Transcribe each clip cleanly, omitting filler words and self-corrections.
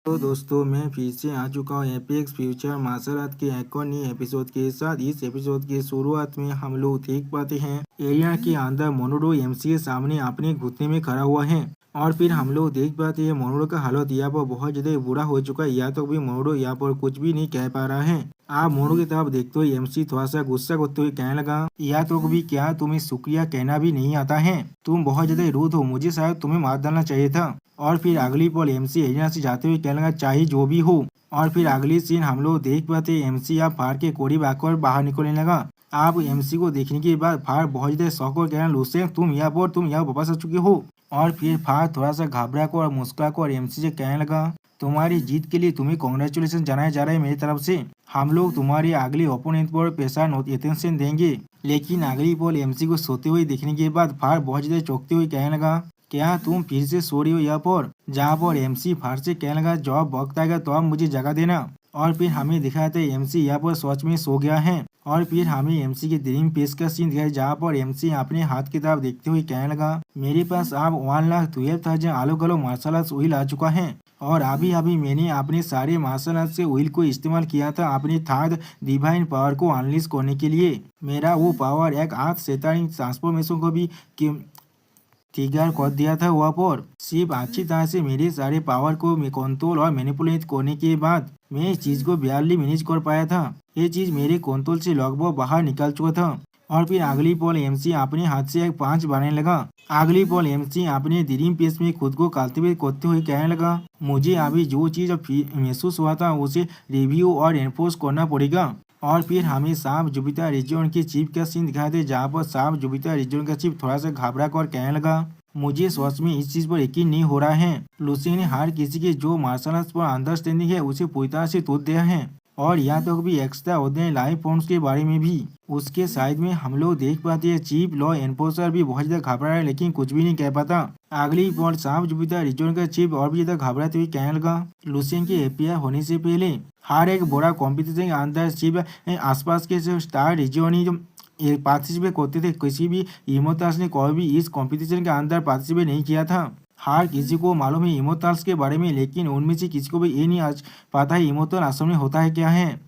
तो दोस्तों मैं फिर से आ चुका हूँ एपेक्स फ्यूचर मार्शल आर्ट के एक और नए एपिसोड के साथ। इस एपिसोड की शुरुआत में हम लोग देख पाते हैं एरिया के अंदर मोनोडो एमसी के सामने अपने घुटने में खड़ा हुआ है और फिर हम लोग देख पाते हैं मोनोडो का हालत यहाँ पर बहुत ज्यादा बुरा हो चुका है। यहाँ तक भी मोनोडो यहाँ पर कुछ भी नहीं कह पा रहा है। आप मोनोडो की तरफ देखते हुए एमसी थोड़ा सा गुस्सा करते हुए कहने लगा, या तो भी क्या तुम्हें शुक्रिया कहना भी नहीं आता है? तुम बहुत ज्यादा रूड हो, मुझे शायद तुम्हें मार डालना चाहिए था। और फिर अगली पल एमसी एरिया से जाते हुए कहने लगा, चाहे जो भी हो। और फिर अगली सीन हम लोग देख पाते एमसी आप फाड़ के कोड़ी बाकर बाहर निकलने लगा। आप एमसी को देखने के बाद फाड़ बहुत ज्यादा शौक और कहना, लूसे तुम यहाँ वापस आ चुके हो। और फिर फाड़ थोड़ा सा घबरा को और मुस्कुरा को और एमसी से कहने लगा, तुम्हारी जीत के लिए तुम्हें कॉन्ग्रेचुलेशन जानाया जा रहा है मेरी तरफ से। हम लोग तुम्हारे अगले ओपोनेंट पर पैसा अटेंशन देंगे। लेकिन अगली बॉल एमसी को सोते हुए देखने के बाद फाड़ बहुत ज्यादा चौंकते हुए कहने लगा, क्या तुम फिर से सो रही हो यहाँ पर? जहाँ पर एमसी फाड़ से कहने लगा, जब वक्त आएगा तो आप मुझे जगह देना। और फिर हमें दिखाते एमसी यहाँ पर सच में सो गया है। और फिर हमें एमसी के ड्रीम पेश का सीन दिखाया, जहाँ पर एमसी अपने हाथ की तरफ देखते हुए कहने लगा, मेरे पास अब 1,12,000 अलग अलग मार्शल आर्ट्स ऑयल आ चुका है और अभी अभी मैंने अपने सारे मार्शल आर्ट्स के ऑयल को इस्तेमाल किया था अपनी थर्ड डिवाइन पावर को अनलिश करने के लिए। मेरा वो पावर एक आठ शैतानी ट्रांसफॉर्मेशन को भी ट्रिगर कर दिया था। वहाँ पर सिर्फ अच्छी तरह से मेरे सारे पावर को कंट्रोल और मैनिपुलेट करने के बाद मैं इस चीज को बारली मैनेज कर पाया था। ये चीज मेरे कंट्रोल से लगभग बाहर निकल चुका था। और फिर अगली पल एमसी अपने हाथ से एक पांच बनाने लगा। अगली पल एमसी अपने ड्रीम पेस में खुद को कल्टिवेट करते हुए कहने लगा, मुझे अभी जो चीज महसूस हुआ था उसे रिव्यू और एनफोर्स करना पड़ेगा। और फिर हमें सांप जुपिटर रीजन के चीफ का सीन दिखाई दे, जहाँ पर सांप जुपिटर रीजन का चीफ थोड़ा सा घबरा कर कहने लगा, मुझे सच में इस चीज पर यकीन नहीं हो रहा है। लूसी ने हर किसी के जो मार्शल आर्ट्स पर अंडरस्टैंडिंग है उसे पूरी तरह से तोड़ दिया है और यहाँ तक भी एक्स्ट्रा ऑर्डिनरी लाइफ फॉर्म्स के बारे में भी। उसके साइड में हम लोग देख पाते हैं चीफ लॉ एनफोर्सर भी बहुत ज्यादा घबरा है, लेकिन कुछ भी नहीं कह पाता। अगली पॉइंट सांप जुपिटर रीजन का चीफ और भी ज्यादा घबराते हुए कहने लगा, लूसियन के एपीआई होने से पहले हर एक बड़ा कॉम्पिटिशन के अंदर चीफ आसपास के जो स्टार रीजन पार्टिसिपेट करते थे। किसी भी इमोटल्स ने कोई भी इस कंपटीशन के अंदर पार्टिसिपेट नहीं किया था। हर किसी को मालूम है इमोटल्स के बारे में, लेकिन उनमें से किसी को भी ये नहीं आज पता है इमोटल असल में होता है क्या है।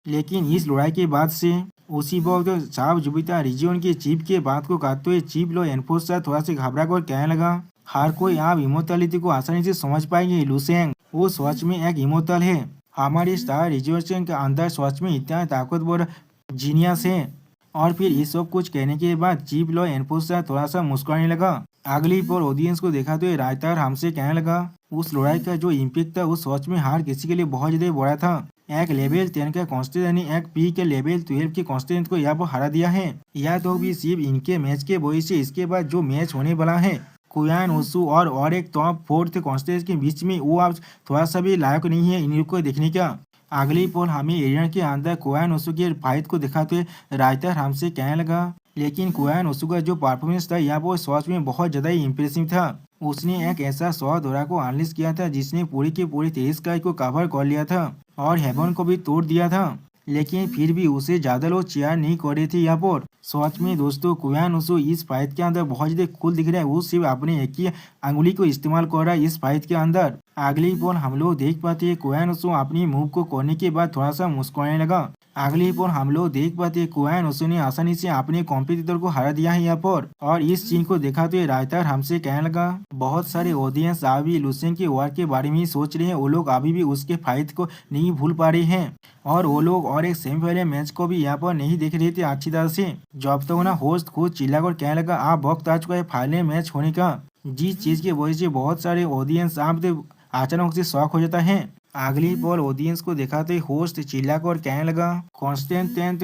लेकिन इस लड़ाई के बाद से उसी वक्त सांप जुपिटर रीजन के चीफ के बात को काटते हुए चीफ लॉ एनफोर्सर थोड़ा सा घबरा कर कहने लगा, हर कोई आप इमोटलिटी को आसानी से समझ पाएंगे। लूसेंग वो सच में एक इमोटल है। हमारे स्टार रीजन के अंदर सच में इतना ताकतवर जीनियस है। और फिर ये सब कुछ कहने के बाद चीफ लॉ एनफोर्सर थोड़ा सा मुस्कुराने लगा। अगली पर ऑडियंस को दिखाते हुए राइटर हमसे कहने लगा, उस लड़ाई का जो इम्पैक्ट था उस सच में हर किसी के लिए बहुत ज्यादा बड़ा था। एक लेवल 10 का कॉन्स्टेंट ने एक पी के लेवल 12 के कॉन्स्टेंट को यहाँ पर हरा दिया है। यह तो भी सिर्फ इनके मैच के वजह से। इसके बाद जो मैच होने वाला है कुयान ओसू और एक टॉप फोर्थ कॉन्स्टेंट के बीच में, वो अब थोड़ा सा भी लायक नहीं है इनको देखने का। अगली पोल हमें एरिया के अंदर कुयान ओसू के फाइट को दिखाते हुए राइटर हमसे कहने लगा, लेकिन कुयान ओसू का जो परफॉर्मेंस था यहाँ पर सच में बहुत ज्यादा ही इम्प्रेसिव था। उसने एक ऐसा 100 दौरा को अनलिश किया था जिसने पूरी की पूरी 23 स्काई को कवर कर लिया था और हेवन को भी तोड़ दिया था। लेकिन फिर भी उसे ज्यादा लोग चेयर नहीं कर रहे थे यहाँ पर। सच में दोस्तों कुयान ओसू इस फाइट के अंदर बहुत ज्यादा कूल दिख रहा है। वो सिर्फ अपने एक ही अंगुली को इस्तेमाल कर रहा है इस फाइट के अंदर। अगली बॉल हम लोग देख पाते हैं कुयान ओसू अपनी मूव को करने के बाद थोड़ा सा मुस्कुराने लगा। अगली पर हम लोग देख पाते हैं कुयान ओसू ने आसानी से अपने कॉम्पिटिटर को हरा दिया है यहाँ पर। और इस सीन को दिखाते हुए राइटर हमसे कहने लगा, बहुत सारे ऑडियंस अभी लूसेन के वार के बारे में ही सोच रहे हैं। वो लोग अभी भी उसके फाइट को नहीं भूल पा रहे हैं और वो लोग और एक सेमीफाइनल मैच को भी यहाँ पर नहीं देख रहे थे अच्छी तरह से। जब तक ना होस्ट खुद चिल्लाकर कहने लगा, आप वक्त आ चुका है फाइनल मैच होने का। जिस चीज की वजह से बहुत सारे ऑडियंस आप अचानक से शॉक हो जाता है। अगली बॉल ऑडियंस को दिखाते होस्ट चिल्लाकर कहने लगा, कॉन्स्टेंटेंट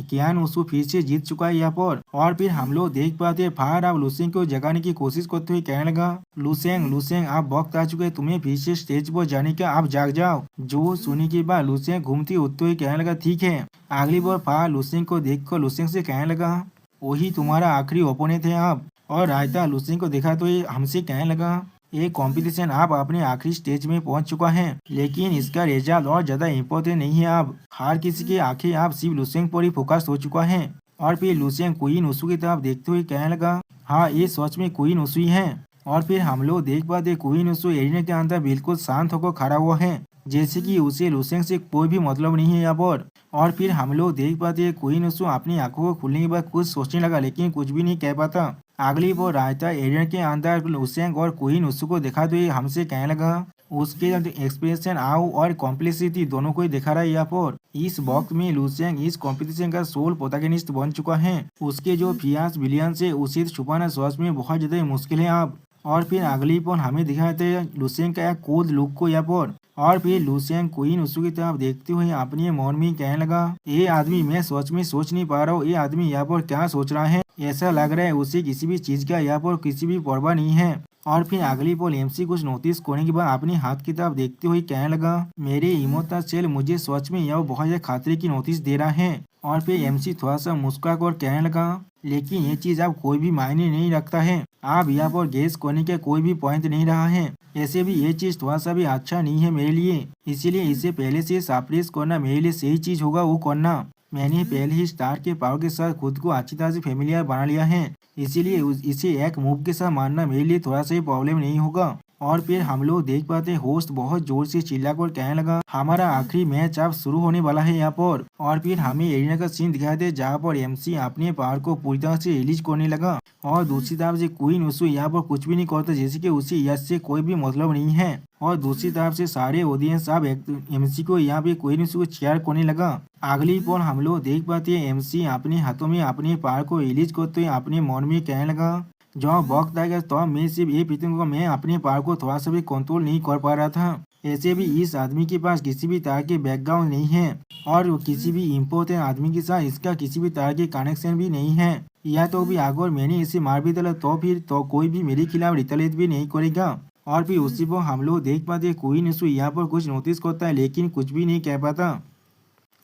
कियान ओसू फिर से जीत चुका है यहाँ पर। और फिर हम लोग देख पाते फार आप लूसेंग को जगाने की कोशिश करते हुए कहने लगा, लूसेंग आप वक्त आ चुके हैं तुम्हें फिर से स्टेज पर जाने का, आप जाग जाओ। जो सुनने के बाद लूसेंग घूमती उठते हुए कहने लगा, ठीक है। अगली बार फार लूसेंग को देखकर लूसेंग से कहने लगा, वही तुम्हारा आखिरी ओपोनेंट है आप। और रायता लूसेंग को दिखाते हुए हमसे कहने लगा, ये कंपटीशन आप अपने आखिरी स्टेज में पहुंच चुका है, लेकिन इसका रिजल्ट और ज्यादा इम्पोर्टेंट नहीं है। अब हर किसी की आंखें आप सिर्फ लूसेंग पर ही फोकस हो चुका है। और फिर लूसेंग क्वीन ओसू की तरफ देखते हुए कहने लगा, हाँ ये सच में क्वीन ओसू ही है। और फिर हम लोग देख पाते क्वीन उसू एरिना के अंदर बिल्कुल शांत होकर खड़ा हुआ है, जैसे कि उसे लुसेंग से कोई भी मतलब नहीं है यहाँ पर। और फिर हम लोग देख पाते हैं क्वीन उसू अपनी आंखों को खुलने के बाद कुछ सोचने लगा, लेकिन कुछ भी नहीं कह पाता। अगली वो रायता एरियन के अंदर लुसेंग और क्वीन उसू को देखा तो ये हमसे कहने लगा। उसके एक्सप्रेशन आओ और कॉम्प्लिसिटी दोनों को ही दिखा रहा है यहाँ पर। इस वक्त में लुसेंग इस कॉम्पिटिशन का सोल प्रोटैगनिस्ट बन चुका है। उसके जो फियास विलियन से उसे छुपाना सच में बहुत ज्यादा मुश्किल है अब। और फिर अगली पर हमें दिखाते हैं लुसेंग का एक कोल्ड लुक को यहाँ पर। और फिर लुसेंग क्वीन उसू की तरफ देखते हुए अपने मन में कहने लगा, ये आदमी मैं सच में सोच नहीं पा रहा हूँ, ये आदमी यहाँ पर क्या सोच रहा है। ऐसा लग रहा है उसे किसी भी चीज का यहाँ पर किसी भी परवाह नहीं है। और फिर अगली पोल एमसी कुछ नोटिस करने के बाद अपने हाथ की तरफ देखते हुए कहने लगा, मेरे इमोशनल सेल मुझे सच में यह बहुत ज्यादा खतरे की नोटिस दे रहा है। और फिर एमसी थोड़ा सा मुस्कुरा कर कहने लगा, लेकिन ये चीज अब कोई भी मायने नहीं रखता है, आप यहाँ पर गेस करने का कोई भी पॉइंट नहीं रहा है। ऐसे भी ये चीज थोड़ा सा भी अच्छा नहीं है मेरे लिए, इसीलिए इसे पहले से सरप्राइज करना मेरे लिए सही चीज होगा वो करना। मैंने पहले ही स्टार के पावर के साथ खुद को अच्छी तरह से फेमिलियर बना लिया है, इसीलिए इसे एक मूव के साथ मारना मेरे लिए थोड़ा सा ही प्रॉब्लम नहीं होगा। और फिर हम लोग देख पाते होस्ट बहुत जोर से चिल्लाकर कहने लगा, हमारा आखिरी मैच अब शुरू होने वाला है यहाँ पर। और फिर हमें एरिना का सीन दिखाई दे जहाँ पर एमसी अपने पावर को पूरी तरह से रिलीज करने लगा। और दूसरी तरफ से क्वीन उसू यहाँ पर कुछ भी नहीं करता, जैसे कि उसे यश से कोई भी मतलब नहीं है। और दूसरी तरफ से सारे ऑडियंस अब एमसी को यहाँ पे क्वीन उसू को चेयर करने लगा। अगली पर हम लोग देख पाते हैं एमसी अपने हाथों में अपने पावर को रिलीज करते हुए अपने मन में कहने लगा, जो वक्त आएगा तो मैं सिर्फ ये पीतूंगा, मैं अपने पावर को थोड़ा सा भी कंट्रोल नहीं कर पा रहा था। ऐसे भी इस आदमी के पास किसी भी तरह के बैकग्राउंड नहीं है और किसी भी इम्पोर्टेंट आदमी के साथ इसका किसी भी तरह के कनेक्शन भी नहीं है। या तो भी अगर मैंने इसे मार भी डाला तो फिर तो कोई भी मेरे खिलाफ रिटलेट भी नहीं करेगा। और फिर उसी पर हम लोग देख पाते क्वीन उसू यहाँ पर कुछ नोटिस करता है, लेकिन कुछ भी नहीं कह पाता।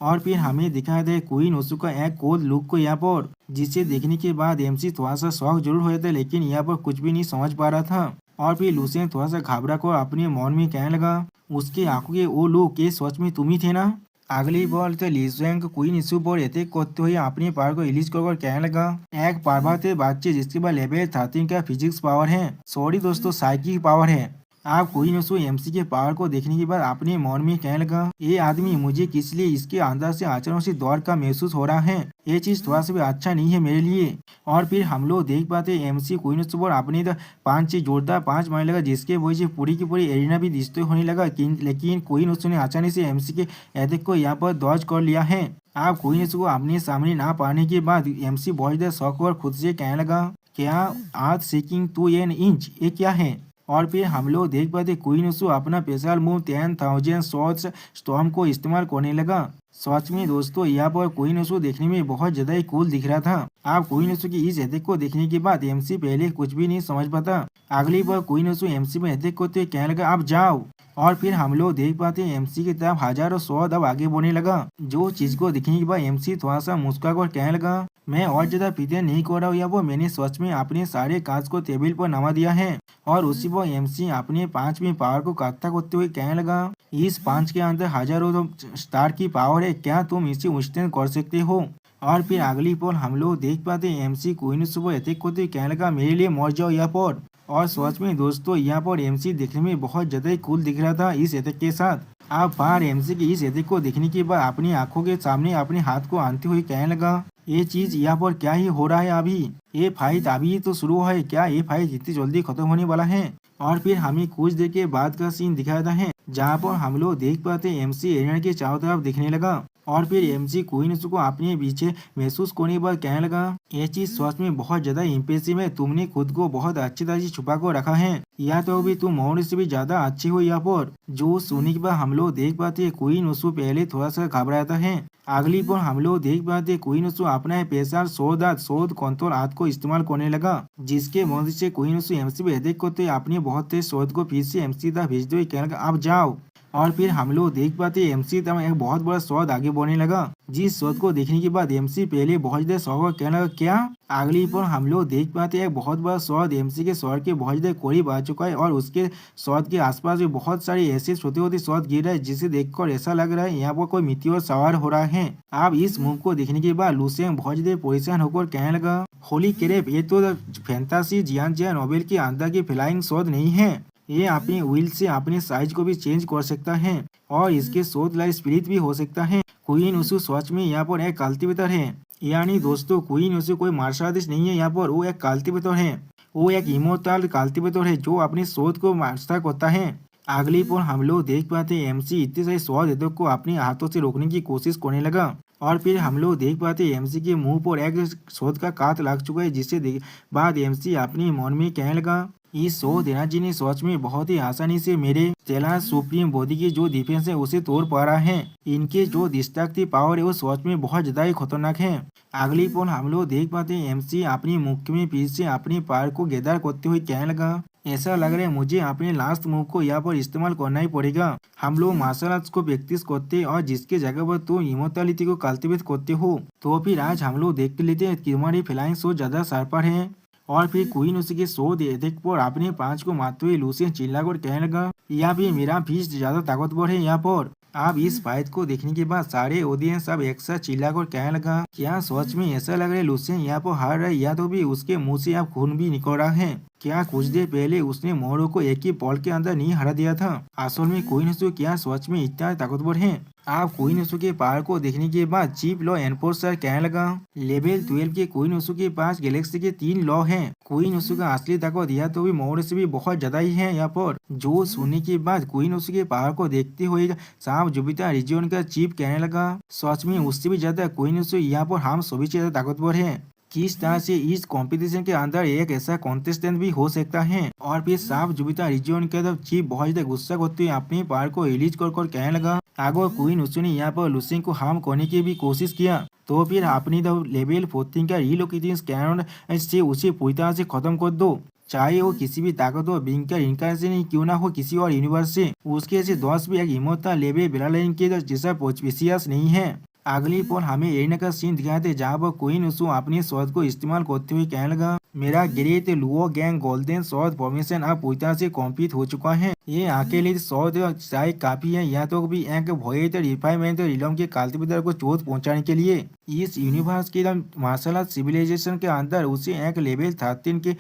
और फिर हमें दिखाया दे क्वीन उसू का एक कोल्ड लुक को यहाँ पर, जिसे देखने के बाद एमसी थोड़ा सा शौक जरूर हो जाता, लेकिन यहाँ पर कुछ भी नहीं समझ पा रहा था। और फिर लुसेंग थोड़ा सा घबरा कर अपने मन में कहने लगा, उसके आंखों के वो लोग के सच में तुम ही थे ना। अगली बॉल तो लुसेंग क्वीन इसू पर अटैक करते हुए अपने पावर को रिलीज कर कहने लगा, एक पार्वतीय बच्चे जिसके पास लेवल 13 का फिजिक्स पावर है, सॉरी दोस्तों साइकिक पावर है। आप क्वीन उसू एमसी के पावर को देखने के बाद अपने मन में कहने लगा, ये आदमी मुझे किस लिए इसके अंदर से आचरण से दौड़ का महसूस हो रहा है, ये चीज थोड़ा सा भी अच्छा नहीं है मेरे लिए। और फिर हम लोग देख पाते एमसी क्वीन उसू पर अपने 5 से जोरदार 5 मारने लगा, जिसके वजह से पूरी की पूरी एरिना भी डिस्ट्रॉय होने लगा। लेकिन क्वीन उसू ने अचानक से एमसी के अटैक को यहाँ पर डॉज कर लिया है। आप क्वीन उसू को अपने सामने ना पाने के बाद एमसी बहुत ज्यादा शौक और खुद से कहने लगा, क्या आज सीकिंग टू एन इंच ये क्या है। और फिर हम लोग देख पाते क्वीन उसू अपना स्पेशल मूव 10,000 शॉट्स स्टॉर्म को इस्तेमाल करने लगा। सच में दोस्तों यहाँ पर क्वीन उसू देखने में बहुत ज्यादा ही कूल दिख रहा था। आप क्वीन उसू की इस अटैक को देखने के बाद एमसी पहले कुछ भी नहीं समझ पाता। अगली बार क्वीन उसू एमसी में अटैक करते कहने लगा, आप जाओ। और फिर हम लोग देख पाते हैं एमसी की तरफ हजारों शॉट अब आगे बढ़ने लगा। जो चीज को देखने के बाद एमसी थोड़ा सा मुस्कुरा कर कहने लगा, मैं और ज्यादा पीते नहीं कर रहा हूँ, या वो मैंने सच में अपने सारे कांच को टेबल पर नमा दिया है। और उसी पर एमसी अपने 5 में पावर को इकट्ठा करते हुए कहने लगा, इस 5 के अंदर हजारों स्टार की पावर है, क्या तुम इसे विस्तार कर सकते हो। और फिर अगली पल हम लोग देख पाते हैं एमसी क्वीन उसू पर अटैक करते हुए कहने लगा, मेरे लिए मर जाओ यहाँ पर। और सच में दोस्तों यहाँ पर एमसी देखने में बहुत ज्यादा ही कूल दिख रहा था इस अटैक के साथ। आप बाहर एमसी की इस अटैक को देखने के बाद अपनी आंखों के सामने अपने हाथ को आनते हुए कहने लगा, ये चीज यहाँ पर क्या ही हो रहा है अभी, ये फाइट अभी तो शुरू है, क्या ये फाइट इतनी जल्दी खत्म होने वाला है। और फिर हमें कुछ देर के बाद का सीन दिखाता है जहाँ पर हम लोग देख पाते हैं एमसी एरिना के चारों तरफ दिखने लगा। और फिर एमसी क्वीन उसू को अपने पीछे महसूस करने के बाद कहने लगा, ये चीज सच में बहुत ज्यादा इम्प्रेसिव है, तुमने खुद को बहुत अच्छी तरह से छुपा कर रखा है, या तो भी तुम मौन से भी ज्यादा अच्छी हो यहाँ पर। जो सुनने के बाद हम लोग देख पाते हैं क्वीन उसू पहले थोड़ा सा घबराता है। अगली पर हम लोग देख पाते क्वीन उसू अपना पेशा शोध कंट्रोल हाथ को इस्तेमाल करने लगा, जिसके मदद से क्वीन उसू एमसी पे अटैक करते अपने बहुत तेज शोध को फिर से एमसी तक भेजते हुए कहने लगा, आप जाओ। और फिर हम लोग देख पाते एमसी तक एक बहुत बड़ा शोध आगे बढ़ने लगा, जिस शोध को देखने के बाद एमसी पहले बहुत ज्यादा शौक कहने लगा, क्या। अगली पर हम लोग देख पाते हैं एक बहुत बड़ा शोध एमसी के शोध के बहुत ज्यादा करीब आ चुका है और उसके शोध के आसपास भी बहुत सारे ऐसे छोटे छोटे शोध गिर रहे हैं, जिसे देखकर ऐसा लग रहा है यहाँ पर कोई मीटियोर सवार हो रहा है। आप इस मूव को देखने के बाद लुसेंग बहुत ज्यादा परेशान होकर कहने लगा, होली क्रेप, ये तो फैंटासी जियान जिया नोवेल के अंदर की फ्लाइंग शॉट नहीं है। ये अपने व्हील से अपने साइज को भी चेंज कर सकता है और इसके शॉट लाइक स्पिरिट भी हो सकता है। क्वीन उसु सच में यहाँ पर एक कल्टीवेटर है। यानी दोस्तों क्वीन उसु कोई मार्शल आर्टिस्ट नहीं है, यहाँ पर वो एक कल्टीवेटर है। वो एक इमोर्टल कल्टीवेटर है जो अपनी शोध को मास्टर करता है। अगली पर हम लोग देख पाते हैं एमसी इतने सारे शोध को अपने हाथों से रोकने की कोशिश करने लगा और फिर हम लोग देख पाते हैं एमसी के मुंह पर एक शोध का काट लग चुका है, जिससे बाद एमसी अपने मन में कहने लगा इस शोध एनर्जी ने सच में बहुत ही आसानी से मेरे तेला सुप्रीम बॉडी की जो डिफेंस है उसे तोड़ पा रहा है। इनके जो डिस्ट्रक्टिव पावर है वो सच में बहुत ज्यादा ही खतरनाक है। अगली पल हम लोग देख पाते हैं एमसी अपनी मुख में फिर से अपनी पावर को गैदर करते हुए कहने लगा ऐसा लग रहा है मुझे अपने लास्ट मूव को यहाँ पर इस्तेमाल करना ही पड़ेगा। हम लोग मार्शल आर्ट्स को प्रैक्टिस करते और जिसके जगह पर तुम इमोर्टैलिटी को कल्टीवेट करते हो, तो फिर आज हम लोग देख लेते हैं कि तुम्हारी फ्लाइंग शो ज्यादा शार्पर है। और फिर क्वीन उसी के शो देख पर अपने पांच को मारते हुए लूसियन चिल्लाकर कहने लगा या भी मेरा फीस ज्यादा ताकतवर है। यहाँ पर अब इस फाइट को देखने के बाद सारे ऑडियंस सब एक साथ चिल्लाकर कहने लगा क्या सच में ऐसा लग रहा है लूसियन यहाँ पर हार रहा है या तो भी उसके मुंह से अब खून भी निकल रहा है। क्या कुछ देर पहले उसने मोरो को एक ही बॉल के अंदर नहीं हरा दिया था। असल में क्वीन क्या सच में इतना ताकतवर है। आप क्वीन के पावर को देखने के बाद चीफ लॉ एनफोर्सर कहने लगा लेवल 12 के क्वीन के पास गैलेक्सी के 3 लॉ हैं। क्वीन का असली ताकत दिया तो भी मोरो से भी बहुत ज्यादा ही है। यहाँ पर जो सुनने के बाद क्वीन के पावर को देखते हुए सांप जुपिटर रीजन का चीफ कहने लगा सच में उससे भी ज्यादा क्वीन यहाँ पर हम सभी से ज्यादा ताकतवर है। किस तरह से इस कंपटीशन के अंदर एक ऐसा कॉन्टेस्टेंट भी हो सकता है। और फिर सांप जुपिटर रीजन के तरफ चीफ बहुत ज्यादा गुस्सा करते हुए अपनी पावर को रिलीज कर कहने लगा अगर क्वीन ने यहाँ पर लूसियन को हार्म करने की भी कोशिश किया तो फिर अपनी लेवल 14 का रिलोकेशन स्कैनर से उसे पूरी तरह से खत्म कर दो, चाहे वो किसी भी ताकतवर बीइंग का इनकारनेशन ही क्यों ना हो किसी और यूनिवर्स से। उसके से 10 भी एक इमोर्टल लेवल बेलालाइन के जैसा स्पेशियस नहीं है। अगली पल हमें एरिना का सीन दिखाते जहाँ पर क्वीन उसु अपनी शॉट को इस्तेमाल करते हुए कहने लगा मेरा great Luo gang golden shot formation अब पूरी तरह से कंप्लीट हो चुका है। ये अकेले शॉट शायद काफी है या तो भी एक भोयत रिफाइनमेंट रिलम के कल्टीवेटर को चोट पहुंचाने के लिए। इस यूनिवर्स के मार्शल आर्ट सिविलाइजेशन के अंदर उसे एक लेवल 13 के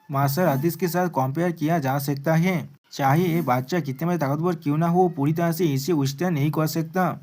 मार्शल आर्टिस्ट के साथ कंपेयर किया जा सकता है। चाहे ये बच्चा कितने ताकतवर क्यों ना हो पूरी तरह से इसे विस्तार नहीं कर सकता।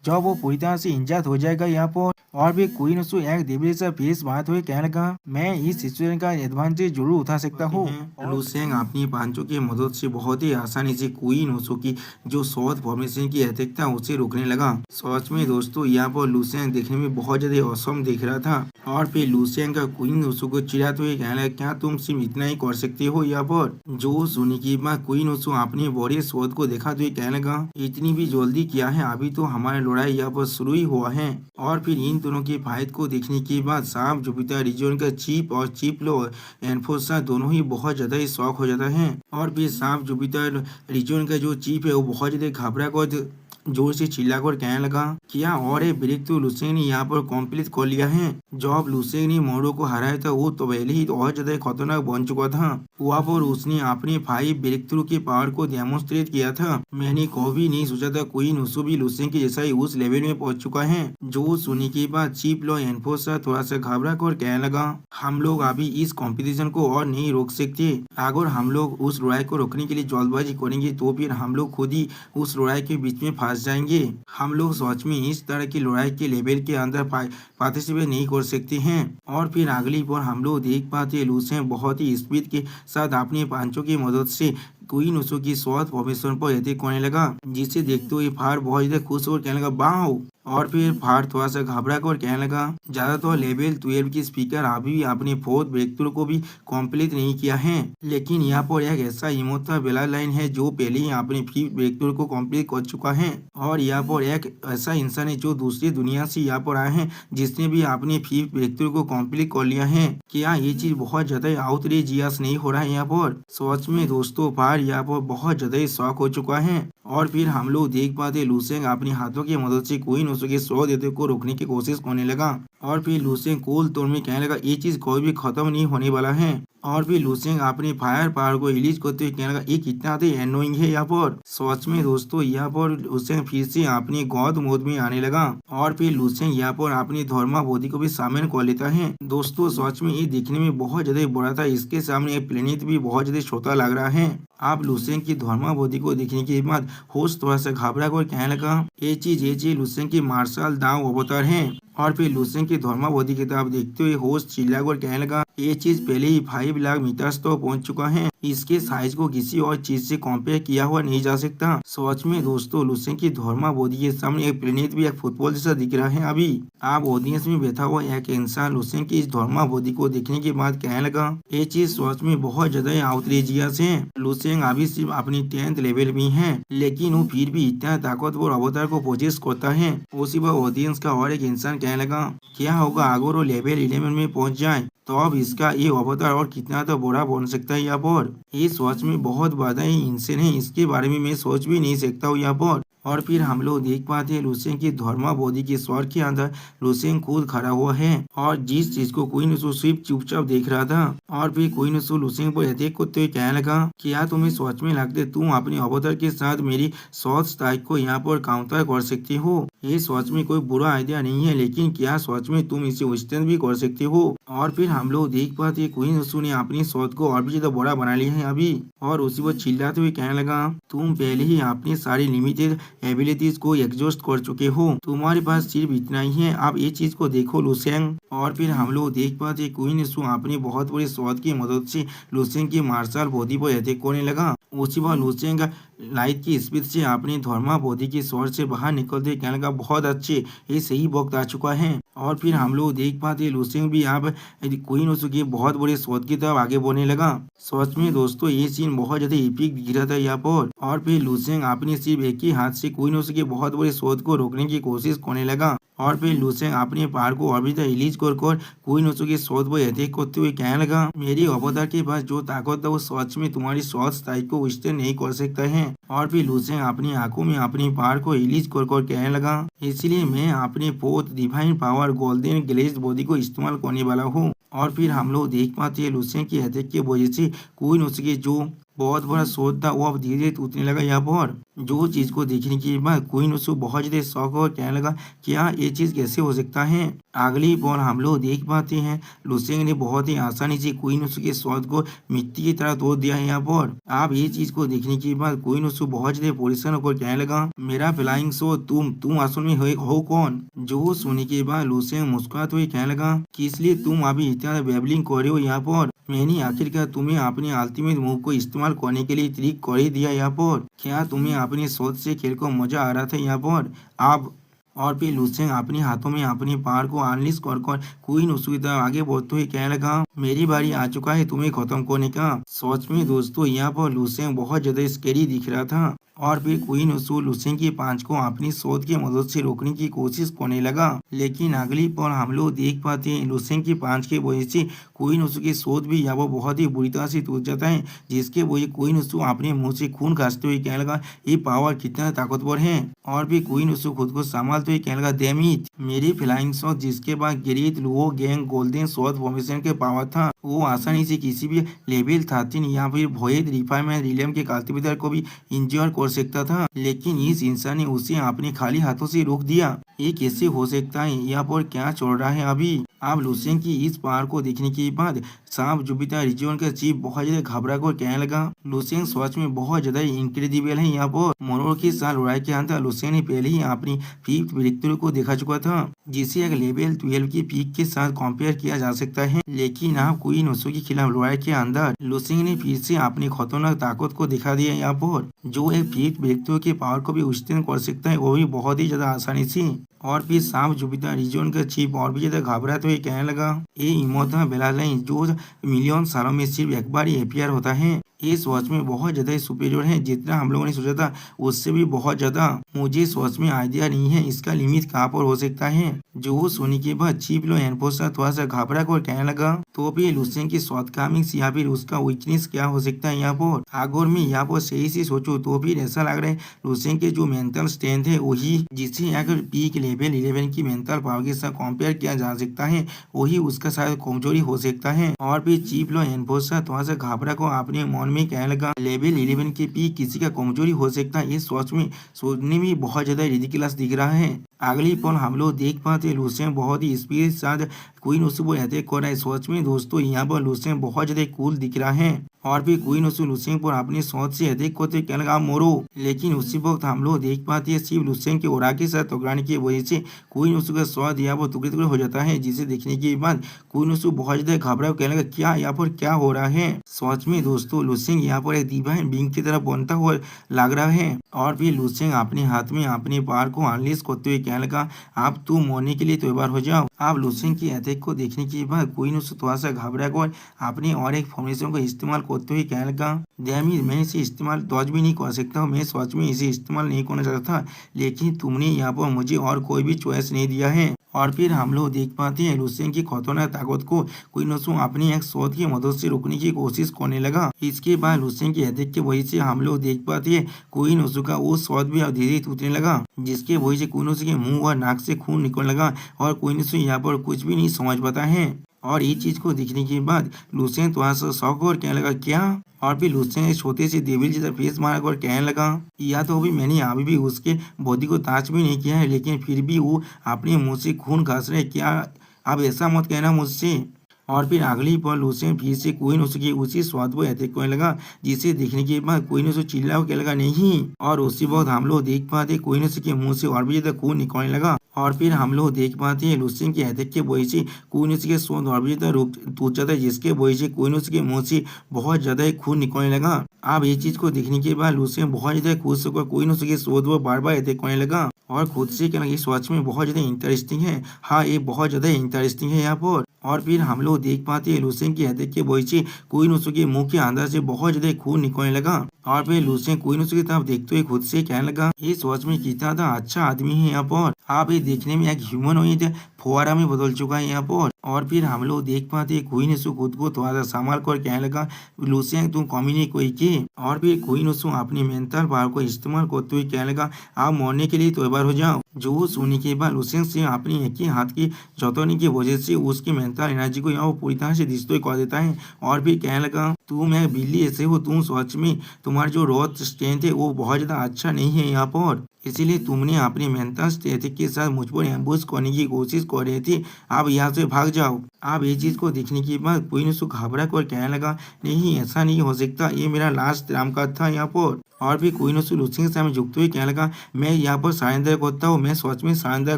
जब वो पूरी तरह से इंजर्ड हो जाएगा यहाँ पर और भी क्वीन उसको एक देवी से फेस बनाते हुए कहने लगा मैं इस सिचुएशन का एडवांटेज जरूर उठा सकता हूँ। लूसेंग अपनी पांचों की मदद से बहुत ही आसानी से क्वीन उसो की जो शॉट फॉर्मेशन की अटैक था उसे रोकने लगा। सच में दोस्तों यहाँ पर लूसेंग देखने में बहुत ज्यादा औसम दिख रहा था। और फिर लूसेंग का क्वीन उसो को चिढ़ाते हुए कहने लगा क्या तुम सिर्फ इतना ही कर सकते हो। यहाँ पर जो सुनी की बाद क्वीन उसो अपने बड़े शॉट को दिखाते हुए कहने लगा इतनी भी जल्दी क्या है, अभी तो हमारे लड़ाई यहाँ पर शुरू ही हुआ है। और फिर इन दोनों की फाइट को देखने के बाद सांप जुपिटर रीजन का चीफ और चीफ लो एनफोर्सर दोनों ही बहुत ज्यादा ही शौक हो जाता है। और फिर सांप जुपिटर रीजन का जो चीफ है वो बहुत ज्यादा घबरा कर जोर से चिल्लाकर कहने लगा क्या और एक ब्रेक तो लूसेंग ने यहाँ पर कंप्लीट कर लिया है। जब लूसेंग ने मोरो को हराया था वो तो पहले ही और ज्यादा खतरनाक बन चुका था। वहाँ पर उसने अपने 5 ब्रेक थ्रू के पावर को डेमोन्स्ट्रेट किया था। मैंने कभी नहीं सोचा था क्वीन उसो भी लूसेंग के जैसा ही उस लेवल में पहुंच चुका है। जो सुनने के बाद चीफ लॉ एनफोर्सर थोड़ा सा घबरा कर कहने लगा हम लोग अभी इस कंपटीशन को और नहीं रोक सकते। अगर हम लोग उस लड़ाई को रोकने के लिए जल्दबाजी करेंगे तो फिर हम लोग खुद ही उस लड़ाई के बीच में फंस जाएंगे। हम लोग सच में इस तरह की लड़ाई के लेवल के अंदर पार्टिसिपेट नहीं कर सकते हैं। और फिर अगली बार हम लोग देख पाते लूसेंग बहुत ही स्पीड के साथ अपने पांचों की मदद से क्वीन उसो की शॉट फॉर्मेशन पर अटैक करने लगा, जिसे देखते हुए फार बहुत ज्यादा खुश और कहने लगा वाओ। और फिर फार थोड़ा सा घबरा कर कहने लगा ज्यादातर लेवल 12 की स्पीकर अभी भी अपने फोर्थ ब्रेक थ्रू को भी कंप्लीट नहीं किया है, लेकिन यहाँ पर एक ऐसा इमोर्टल बेला लाइन है जो पहले ही अपने फिफ्थ ब्रेक थ्रू को कंप्लीट कर चुका है। और यहाँ पर एक ऐसा इंसान है जो दूसरी दुनिया से यहाँ पर आए हैं जिसने भी अपने फिफ्थ ब्रेक थ्रू को कंप्लीट कर लिया है। क्या ये चीज बहुत ज्यादा आउटरेजियस नहीं हो रहा है। यहाँ पर सच में दोस्तों फार यहाँ पर बहुत ज्यादा शौक हो चुका है। और फिर हम लोग देख पाते लूसेंग अपने हाथों की मदद से क्वीन उसो के शॉट को रोकने की कोशिश करने लगा। और फिर लूसेंग कूल तौर में कहने लगा ये चीज कोई भी खत्म नहीं होने वाला है। और फिर लूसेंग अपनी फायर पावर को रिलीज करते हुए कहने लगा ये कितना एनोइंग है यहाँ पर। सच में दोस्तों यहाँ पर लूसेंग फिर से अपनी गॉड मोड में आने लगा और फिर लूसेंग यहाँ पर अपनी धर्मावधि को भी शामिल कर लेता है। दोस्तों सच में ये दिखने में बहुत ज्यादा बड़ा था, इसके सामने ये प्लेनेट भी बहुत ज्यादा छोटा लग रहा है। आप लूसेंग की धर्मावधि को देखने के बाद होस्ट थोड़ा सा घबरा कर कहने लगा ये चीज लूसेंग की मार्शल दाव अवतार है। और फिर लूसेंग की धर्मावधि की तरफ देखते हुए होस्ट चिल्लाकर कहने लगा ये चीज पहले ही 5 लाख मीटर तो पहुंच चुका है, इसके साइज को किसी और चीज से कंपेयर किया हुआ नहीं जा सकता। सच में दोस्तों लूसेंग की धर्मावधि के सामने एक प्लेनेट भी एक फुटबॉल जैसा दिख रहा है। अभी आप ऑडियंस में बैठा हुआ एक इंसान लूसेंग की इस धर्मावधि को देखने के बाद कहने लगा ये चीज सच में बहुत ज्यादा आउटरेजियस है। लूसेंग अभी सिर्फ अपनी 10th लेवल में है, लेकिन वो फिर भी इतना ताकतवर अवतार को पोजेस करता है। उसी पर ऑडियंस का और एक इंसान कहने लगा क्या होगा अगर वो लेवल 11 में पहुंच जाए, तो अब इसका ये अवतार और कितना तो बड़ा बन सकता है यहाँ पर। ये सोच में बहुत ज्यादा ही इंसान है, इसके बारे में मैं सोच भी नहीं सकता हूँ यहाँ पर। और फिर हम लोग देख पाते हैं लूसेंग की धर्मावधि के स्वर के अंदर लूसेंग खुद खड़ा हुआ है और जिस चीज को क्वीन उसू सिर्फ चुपचाप देख रहा था। और फिर क्वीन उसू लूसेंग पर अटैक करते हुए कहने लगा क्या तुम्हें सोच में लगते तुम अपने अवतार के साथ मेरी शॉर्ट स्ट्राइक को यहाँ पर काउंटर कर सकते हो। ये सोच में कोई बुरा आइडिया नहीं है, लेकिन क्या सोच में तुम इसे विस्तार भी कर सकते हो। और फिर हम लोग देख पाते क्वीन उसू ने अपनी शॉट को और भी ज्यादा बड़ा बना लिया है अभी। और उसी पर चिल्लाते हुए कहने लगा तुम पहले ही अपनी सारी लिमिटेड एबिलिटीज को एग्जॉस्ट कर चुके हो, तुम्हारे पास सिर्फ इतना ही है, आप ये चीज को देखो लूसेंग। और फिर हम लोग देख पाते क्वीन उसू अपनी बहुत बड़ी शॉट की मदद से लूसेंग की मार्शल बॉडी पर अटैक करने लगा। उसी पर लूसेंग लाइट की स्पीड से अपनी धर्मावधि की शॉट से बाहर निकलते कहने लगा बहुत अच्छे, ये सही वक्त आ चुका है। और फिर हम लोग देख पाते लूसेंग भी अब क्वीन उसू की बहुत बड़ी शॉट की तरफ आगे बढ़ने लगा। सच में दोस्तों ये सीन बहुत ज्यादा एपिक दिख रहा था यहाँ पर। और फिर लूसेंग अपनी सिर्फ एक ही हाथ से क्वीन उसू की बहुत बड़ी शॉट को रोकने की कोशिश करने लगा। और फिर लूसेंग अपने पार को और भी रिलीज कर क्वीन उसू की शॉट पर अटैक करते हुए कहने लगा मेरी अवतार के पास जो ताकत था वो सच में तुम्हारी शॉट स्ट्राइक को विस्तार नहीं कर सकता है। और फिर लूसेंग अपनी आंखों में अपनी पावर को रिलीज कर कहने लगा इसलिए मैं अपने fourth divine power golden glaze body को इस्तेमाल करने वाला हूँ। और फिर हम लोग देख पाते हैं लूसेंग की अटैक की वजह से क्वीन उसू की जो बहुत बड़ा शोध था वो अब धीरे धीरे टूटने लगा यहाँ पर। जो चीज को देखने के बाद क्वीन उसू बहुत ज्यादा शौक और कहने लगा क्या ये चीज कैसे हो सकता है। अगली बार हम लोग देख पाते हैं लूसेंग ने बहुत ही आसानी से क्वीन उसू के शॉट को मिट्टी की तरह तोड़ दिया है यहाँ पर। आप ये चीज को देखने के बाद क्वीन उसू बहुत ज्यादा परेशान होकर कहने लगा मेरा फ्लाइंग शो तुम असल में हो कौन। जो सुनने के बाद लूसेंग मुस्कुराते हुए कहने लगा कि इसलिए तुम अभी इतना बेबलिंग कर रहे हो यहाँ पर, मैंने आखिरकार तुम्हें अपने अल्टीमेट मूव को इस्तेमाल करने के लिए ट्रिक कर ही दिया यहाँ पर। क्या तुम्हें अपने सोच से खेल को मजा आ रहा था यहाँ पर अब। और फिर लूसेंग अपने हाथों में अपनी पावर को अनलिश कर क्वीन उसू की तरफ आगे बढ़ते हुए कहने लगा मेरी बारी आ चुका है तुम्हें खत्म करने का। सच में दोस्तों यहाँ पर लूसेंग बहुत ज्यादा स्कैरी दिख रहा था। और फिर क्वीन उसू लूसेंग की पांच को अपनी शॉट की मदद से रोकने की कोशिश करने लगा, लेकिन अगली पल हम लोग देख पाते हैं लूसेंग की पांच के वजह से क्वीन उसू की शॉट भी यहाँ पर बहुत ही बुरी तरह से टूट जाता है, जिसके वजह क्वीन उसू अपने मुंह से खून खांसते हुए कहने लगा ये पावर कितना ताकतवर है। और भी क्वीन उसू खुद को संभालते हुए कहने लगा डैम इट, मेरी फ्लाइंग शॉट जिसके बाद great Luo gang golden shot formation के पावर था वो आसानी से किसी भी लेवल 13 या फिर वोयड रिफाइनमेंट रिलियम के कल्टिवेटर को भी इंजोर कर सकता था, लेकिन इस इंसान ने उसे अपने खाली हाथों से रोक दिया। ये कैसे हो सकता है, यहाँ पर क्या चल रहा है अभी। आप लूसेंग की इस पावर को देखने के बाद सांप जुपिटर रीजन का चीफ बहुत ज्यादा घबरा कर कहने लगा लूसेंग सच में बहुत ज्यादा इनक्रेडिबल है। यहाँ पर मोनोर के साथ लड़ाई के अंदर लूसेंग ने पहले ही अपनी 5th ब्रेकथ्रू को देखा चुका था, जिसे एक लेवल 12 की पीक के साथ कंपेयर किया जा सकता है। लेकिन आप क्वीन उसू के खिलाफ लड़ाई के अंदर लूसेंग ने फिर से अपनी खतरनाक ताकत को दिखा दिया यहाँ पर, जो एक 5th ब्रेकथ्रू के पावर को भी विस्तार कर सकता है, वो भी बहुत ही ज्यादा आसानी से। और फिर सांप जुपिटर रीजन का चीफ और भी ज्यादा घबराते हुए कहने लगा ये इमोर्टल बेलालाइन जो मिलियन सालों में सिर्फ एक बार ही अपियर होता है, ये सच में बहुत ज़्यादा सुपीरियर है, जितना हम लोगों ने सोचा था उससे भी बहुत ज़्यादा। मुझे सच में आइडिया नहीं है इसका लिमिट कहाँ पर हो सकता है। जो सुनने के बाद चीफ लो एनफोर्सर थोड़ा सा घबरा कर कहने लगा, तो फिर लुसेन की शॉर्टकमिंग्स या फिर उसका वीकनेस क्या हो सकता है यहाँ पर। अगर मैं यहाँ पर सही से सोचूं तो फिर ऐसा लग रहा है लुसेन के जो मेंटल स्ट्रेंथ है वही, जिसे अगर पीक लेवल 11 की मेंटल पावर के साथ कंपेयर किया जा सकता है, वही उसका शायद कमजोरी हो सकता है। और फिर चीफ लो एनफोर्सर थोड़ा सा घबरा को अपने मन में कहने लगा, लेवल 11 के पीक किसी का कमजोरी हो सकता है, ये सोच में सोचने में बहुत ज्यादा रिडिकुलस दिख रहा है। अगली पल हम लोग देख पाते लुसेन बहुत ही स्पीड के साथ क्वीन ओसु को अटैक कर रहा है। सोच में दोस्तों यहाँ पर लुसेन बहुत ज्यादा कूल दिख रहा है। और फिर क्वीन ओसु लुसेन पर अपने शॉट से अटैक करते कहने लगा मोरो, लेकिन उसी वक्त हम लोग देख पाते हैं सिर्फ लुसेन के ओरा के साथ टकराने की वजह से क्वीन ओसु का शॉट यहाँ पर टुकड़े टुकड़े हो जाता है, जिसे देखने के बाद क्वीन ओसु बहुत ज्यादा घबरा कहने लगा क्या यहाँ पर क्या हो रहा है। सच में दोस्तों लुसेन यहाँ पर एक डिवाइन बीइंग की तरह बनता हुआ लग रहा है। और फिर लुसेन अपने हाथ में अपने पावर को अनलीज करते हुए कहने लगा आप तुम मरने के लिए तैयार हो जाओ। आप लुसेन की अटैक को देखने के बाद क्वीन ओसु थोड़ा सा घबरा कर अपने और एक फॉर्मेशन को इस्तेमाल करते हुए कहने लगा डैमेज मैं इसे इस्तेमाल तो आज भी नहीं कर सकता हूँ, मैं सच में इसे इस्तेमाल नहीं करना चाहता था, लेकिन तुमने यहाँ पर मुझे और कोई भी चॉइस नहीं दिया है। और फिर हम लोग देख पाते हैं लुसेन की खतरनाक ताकत को क्वीन ओसु अपनी एक शॉट की मदद से रोकने की कोशिश करने लगा। इसके बाद लुसेन की अटैक की वजह से हम लोग देख पाते हैं क्वीन ओसु का वो शॉट भी अब धीरे टूटने लगा, जिसके वजह से क्वीन ओसु के मुंह और नाक से खून निकलने लगा और क्वीन ओसु यहाँ पर कुछ भी नहीं समझ पाता है। और ये चीज को देखने के बाद लुसेन थोड़ा सा शॉक और कहने लगा क्या। और फिर लुसेन एक छोटे से डेविल जैसा फेस मारा कर कहने लगा या तो अभी मैंने अभी भी उसके बॉडी को टच भी नहीं किया है, लेकिन फिर भी वो अपने मुंह से खून खास रहे, क्या अब ऐसा मत कहना मुझसे। और फिर अगली पल लुसेन फिर से क्वीन ओसु की उसी स्वाद पर अटैक करने लगा, जिसे देखने के बाद क्वीन ओसु चिल्ला के लगा नहीं। और उसी वक्त हम लोग देख पाते क्वीन ओसु के मुंह से और भी ज्यादा खून निकलने लगा। और फिर हम लोग देख पाते हैं लुसेन के अटैक के वजह से क्वीन ओसु के स्वाद और भी ज्यादा टूट जाता है, जिसके वजह से क्वीन ओसु के मुंह से बहुत ज्यादा खून निकलने लगा। अब ये चीज को देखने के बाद लुसेन बहुत ज्यादा खुश होकर क्वीन ओसु के स्वाद पर बार बार अटैक करने लगा और खुद से कहना ये सच में बहुत ज्यादा इंटरेस्टिंग है। हाँ ये बहुत ज्यादा इंटरेस्टिंग है यहाँ पर। और फिर हम लोग देख पाते हैं लुसेन की अटैक के वजह से क्वीन ओसु के मुंह के अंदर से बहुत ज्यादा खून निकलने लगा। और फिर लुसेन क्वीन ओसु की तरफ देखते हुए खुद से कहने लगा ये सच में कितना था अच्छा आदमी है यहाँ पर। आप ये देखने में एक ह्यूमनॉइड फुहारा में बदल चुका है यहाँ पर। और फिर हम लोग देख पाते हैं क्वीन ओसु खुद को थोड़ा सा संभाल कर कहने लगा लुसेन तुम कमी नहीं कोई के। और फिर क्वीन ओसु अपनी मेंटल पावर को इस्तेमाल करते हुए कहने लगा आप मरने के लिए तैयार हो जाओ। जो सुनने के बाद लुसेन से अपनी एक ही हाथ की जतने की वजह से उसकी मेंटल एनर्जी को यहाँ पूरी तरह से डिस्ट्रॉय कर देता है। और फिर कहने लगा तुम एक बिल्ली ऐसे हो, तुम सच में तुम्हारा जो रॉड स्ट्रेंथ है वो बहुत ज्यादा अच्छा नहीं है यहाँ पर, इसीलिए तुमने अपने मेंटल स्ट्रेंथ के साथ मुझ पर एम्बुश करने की कोशिश कर रहे थे, आप यहाँ से भाग जाओ। आप ये चीज को देखने के बाद क्वीन ओसु घबरा कर कहने लगा नहीं ऐसा नहीं हो सकता, ये मेरा लास्ट राम का था यहाँ पर। और भी क्वीन ओसु लुसेन के सामने झुकते हुए कहने लगा मैं यहाँ पर सरेंडर करता हूँ, मैं सच में सरेंडर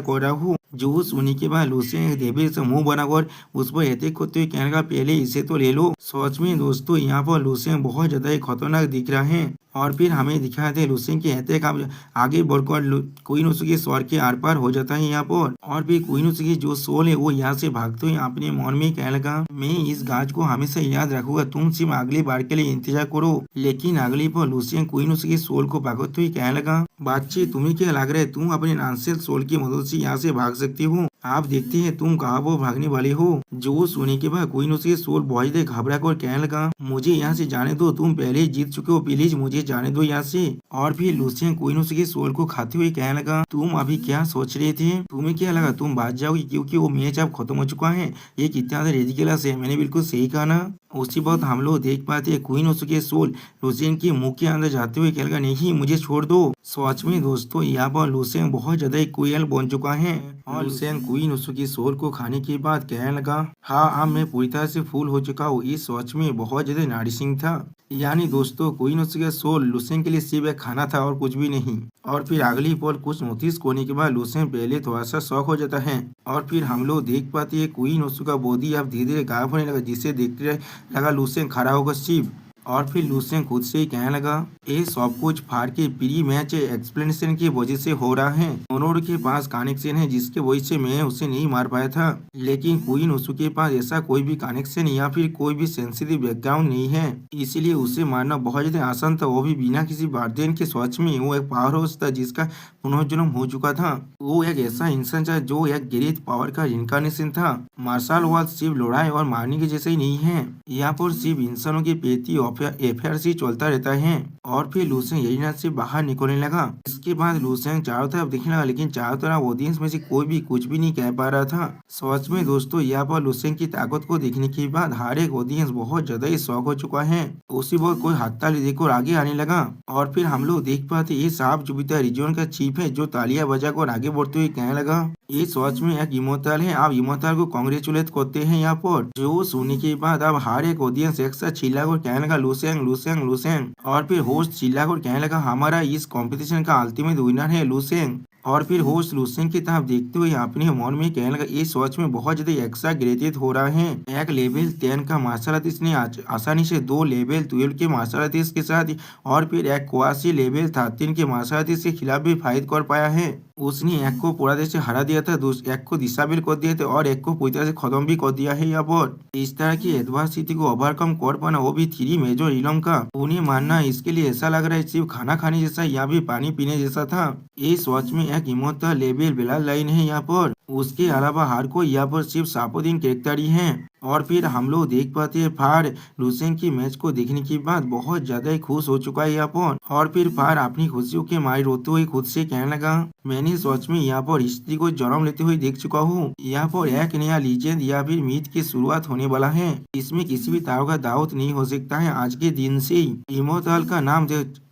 कर रहा हूँ। जो सुनने के बाद लुसेन देवी से मुंह बनाकर उस पर अटैक करते हुए कहने लगा पहले इसे तो ले लो। सच में दोस्तों यहाँ पर लुसेन बहुत ज्यादा खतरनाक दिख रहा है। और फिर हमें दिखाते हैं लुसेन के अटैक अब आगे बढ़कर क्वीन ओसु के स्वर के आर पार हो जाता है यहाँ पर। और फिर क्वीन ओसु की जो सोल है वो यहाँ से भागते हुए अपने मन में कहने लगा मैं इस गाज को हमेशा याद रखूंगा, तुम सिर्फ अगली बार के लिए इंतजार करो। लेकिन अगली पर लुसेन क्वीन ओसु की सोल को भागते हुए कहने लगा बातचीत तुम्हें क्या लग रहा है तुम अपने नानसेल सोल की मदद से यहाँ से भाग सकती हो, आप देखते हैं तुम कहाँ वो भागने वाले हो। जो सुनने के बाद क्वीन ओसु के सोल बहुत ज्यादा घबरा कर कहने लगा मुझे यहाँ से जाने दो, तुम पहले ही जीत चुके हो, प्लीज मुझे जाने दो यहाँ से। और फिर लुसेन क्वीन ओसु के सोल को खाते हुए कहने लगा तुम अभी क्या सोच रहे थे, तुम्हें क्या लगा तुम बात जाओगी क्योंकि वो मैच अब खत्म हो चुका है, ये कितना रिडिकुलस है, मैंने बिल्कुल सही कहा ना। उसी वक्त हम लोग देख पाते हैं क्वीन ओसु के सोल लुसेन के मुंह के अंदर जाते हुए कहेगा नहीं मुझे छोड़ दो। सच में दोस्तों यहाँ पर लुसेन बहुत ज्यादा क्रूएल बन चुका है। और लुसेन क्वीन ओसु की सोल को खाने के बाद कहने लगा हाँ अब मैं पूरी तरह से फुल हो चुका हूँ, इस सच में बहुत ज्यादा नरिशिंग था। यानी दोस्तों क्वीन ओसु का सोल लुसेन के लिए सिर्फ एक खाना था और कुछ भी नहीं। और फिर अगली पल कुछ नोटिस करने के बाद लुसेन पहले थोड़ा सा शॉक हो जाता है। और फिर हम लोग देख पाते हैं क्वीन ओसु का बॉडी अब धीरे धीरे गायब होने लगा, जिसे देखते लगा लुसेन खड़ा होगा सिर्फ। और फिर लूसेंग खुद से ही कहने लगा, ये सब कुछ फार के प्री मैच एक्सप्लेनेशन की वजह से हो रहा है। मोनोड के पास कनेक्शन है जिसके वजह से मैं उसे नहीं मार पाया था, लेकिन क्वीन उसू के पास ऐसा कोई भी कनेक्शन या फिर कोई भी सेंसिटिव बैकग्राउंड नहीं है, इसीलिए उसे मारना बहुत ज्यादा आसान था, वो भी बिना किसी वार्डन के। सच में वो एक पावर हाउस था जिसका पुनर्जन्म हो चुका था। वो एक ऐसा इंसान था जो एक ग्रेट पावर का इनकारनेशन था। मार्शल आर्ट सिर्फ लड़ाई और मारने के जैसे ही नहीं है, यहाँ पर सिर्फ इंसानों के प्रति अफेयर से चलता रहता है। और फिर लूसेंग एरिना से बाहर निकलने लगा। इसके बाद लूसेंग चारों तरफ देखने लगा, लेकिन चारों तरफ ऑडियंस में से कोई भी कुछ भी नहीं कह पा रहा था। सच में दोस्तों, यहाँ पर लूसेंग की ताकत को देखने के बाद हर एक ऑडियंस बहुत ज्यादा ही शौक हो चुका है। उसी वक्त कोई हड़ताल देखकर आगे आने लगा, और फिर हम लोग देख पाते ये साफ जुपिटर रीजन का चीफ है जो तालियां बजाकर आगे बढ़ते हुए कहने लगा, ये सच में एक इमोर्टल है, आप इमोर्टल को कांग्रेचुलेट करते हैं। यहाँ पर जो सुनने के बाद अब हर एक ऑडियंस एक साथ चिल्लाकर कहने लगा, लूसेंग लूसेंग लूसेंग। और फिर होस्ट चिल्लाकर कहने लगा, हमारा इस कंपटीशन का अल्टीमेट विनर है लूसेंग। और फिर होस्ट लूसेंग की तरफ देखते हुए अपने मन में कहने लगा, ये सच में बहुत ज्यादा एक्साग्रेटेड हो रहा है। एक लेवल 10 का मार्शल आर्टिस्ट ने आसानी से 2 लेवल 12 के मार्शल आर्टिस्ट के साथ और फिर एक क्वासी लेवल 13 के मार्शल आर्टिस्ट के खिलाफ भी फाइट कर पाया है। उसने एक को पूरा देश से हरा दिया था, एक को डिसेबल कर दिया था और एक को पूरी तरह से खत्म भी कर दिया है। यहाँ पर इस तरह की एडवर्सिटी को ओवरकम कर पाना, वो भी 3 मेजर इलम का, उन्हें मानना इसके लिए ऐसा लग रहा है सिर्फ खाना खाने जैसा या भी पानी पीने जैसा था। ये सच में एक इमोर्टल लेवल बेला लाइन है यहाँ पर। उसके अलावा हर कोई यहाँ पर सिर्फ सापोदिन कैरेक्टर ही है। और फिर हम लोग देख पाते हैं फार लूसेंग की मैच को देखने के बाद बहुत ज्यादा ही खुश हो चुका है यहाँ पर। और फिर फार अपनी खुशियों के मारे रोते हुए खुद से कहने लगा, मैंने सच में यहाँ पर हिस्ट्री को जन्म लेते हुए देख चुका हूँ। यहाँ पर एक नया लीजेंड या फिर मीट की शुरुआत होने वाला है। इसमें किसी भी तरह का दावत नहीं हो सकता है। आज के दिन से इमोर्टल का नाम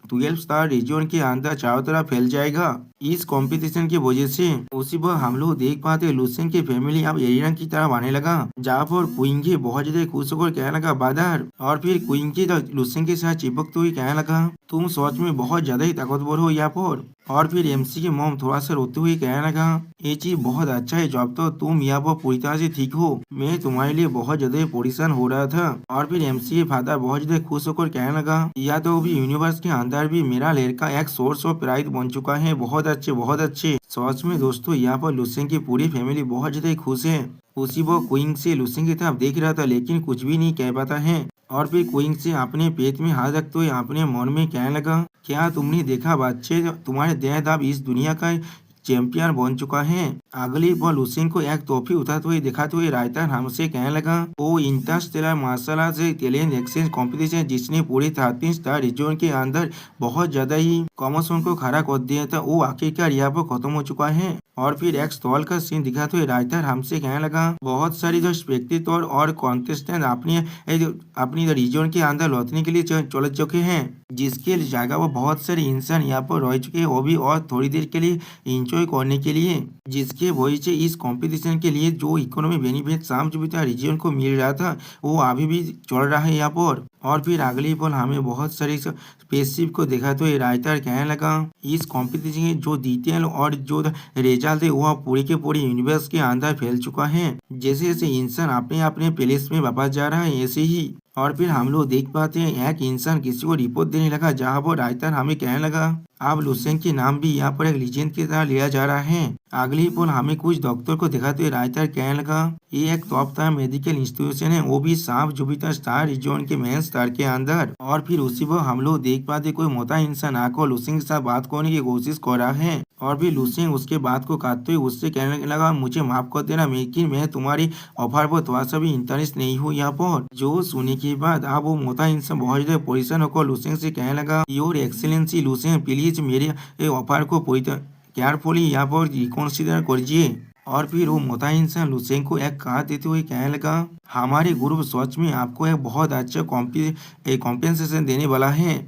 12 स्टार रीजन के अंदर चारों तरफ फैल जाएगा। इस कंपटीशन की वजह से उसी पर हम लोग देख पाते लूसेंग की फैमिली अब एरिना की तरफ आने लगा, जहाँ पर क्वींगी बहुत ज्यादा खुश होकर कहने लगा, बादर। और फिर क्वींगी लूसेंग के साथ चिपकते हुए कहने लगा, तुम सच में बहुत ज्यादा ही ताकतवर हो यहाँ पर। और फिर एमसी के मॉम थोड़ा सा रोते हुए कहने लगा, ये चीज बहुत अच्छा है, जब तो तुम यहाँ पर पूरी तरह से ठीक हो, मैं तुम्हारे लिए बहुत ज्यादा परेशान हो रहा था। और फिर एमसी के फादर बहुत ज्यादा खुश होकर कहने लगा, या तो अभी यूनिवर्स के अंदर भी मेरा लड़का एक सोर्स ऑफ प्राइड बन चुका है, बहुत अच्छे बहुत अच्छे। सच में दोस्तों, यहाँ पर लूसेंग की पूरी फैमिली बहुत ज्यादा खुश है। उसी वो क्वीन से लूसेंग की तरफ देख रहा था, लेकिन कुछ भी नहीं कह पाता है। और फिर क्वीन से अपने पेट में हाथ रखते हुए अपने मन में कहने लगा, क्या तुमने देखा बच्चे, तुम्हारे दर्द अब इस दुनिया का चैंपियन बन चुका है। अगली बार लूसेंग को एक टॉफी उठाते हुए दिखाते हुए रायता हमसे कहने लगा, वो interstellar martial art talent exchange competition जिसने पूरे 13 स्टार रीजन के अंदर बहुत ज्यादा ही कॉमर्सन को खड़ा कर दिया था, वो आखिरकार यहाँ पर खत्म हो चुका है। और फिर एक स्टॉल का सीन दिखाते हुए राइटर हमसे कहने लगा, बहुत सारी जो स्पेक्टेटर और कॉन्टेस्टेंट अपनी रीजन के अंदर लौटने के लिए चल चुके हैं, जिसके जगह वो बहुत सारे इंसान यहाँ पर रह चुके हैं, वो भी और थोड़ी देर के लिए इंजॉय करने के लिए, जिसके वजह से इस कंपटीशन के लिए जो इकोनॉमी बेनिफिट शाम जुपिटर रीजन को मिल रहा था वो अभी भी चल रहा है यहाँ पर। और फिर अगली पल हमें बहुत सारे स्पेसशिप को देखा तो राइटर कहने लगा, इस कंपटीशन के जो डिटेल और जो रिजल्ट है वह पूरे के पूरे यूनिवर्स के अंदर फैल चुका है। जैसे जैसे इंसान अपने अपने प्लेस में वापस जा रहा है ऐसे ही। और फिर हम लोग देख पाते हैं एक इंसान किसी को रिपोर्ट देने लगा, जहाँ पर राइटर हमें कहने लगा, अब लूसेंग के नाम भी यहाँ पर एक लीजेंड की तरह लिया जा रहा है। अगली पल हमें कुछ डॉक्टर को दिखाते हुए राइटर कहने लगा, ये एक टॉप टायर मेडिकल इंस्टीट्यूशन है, वो भी सांप जुपिटर स्टार रीजन के मेन स्टार के अंदर। और फिर उसी पर हम लोग देख पाते कोई मोटा इंसान आकर लूसेंग के साथ बात करने की कोशिश कर रहा है। और फिर लूसेंग उसके बात को काटते हुए उससे कहने लगा, मुझे माफ कर देना, लेकिन मैं तुम्हारी ऑफर पर थोड़ा सा भी इंटरेस्ट नहीं हूँ यहाँ पर। जो सुनने के बाद अब वो मोटा इंसान बहुत ज्यादा परेशान होकर लूसेंग से कहने लगा, योर एक्सीलेंसी लूसेंग, प्लीज मेरे ऑफर को पूरी केयरफुली यहाँ पर रिकॉन्सिडर करिए। और फिर वो मोटा इंसान लूसेंग को एक कार्ड देते हुए कहने लगा, हमारे ग्रुप सच में आपको एक बहुत अच्छा कॉम्पेंसेशन देने वाला है,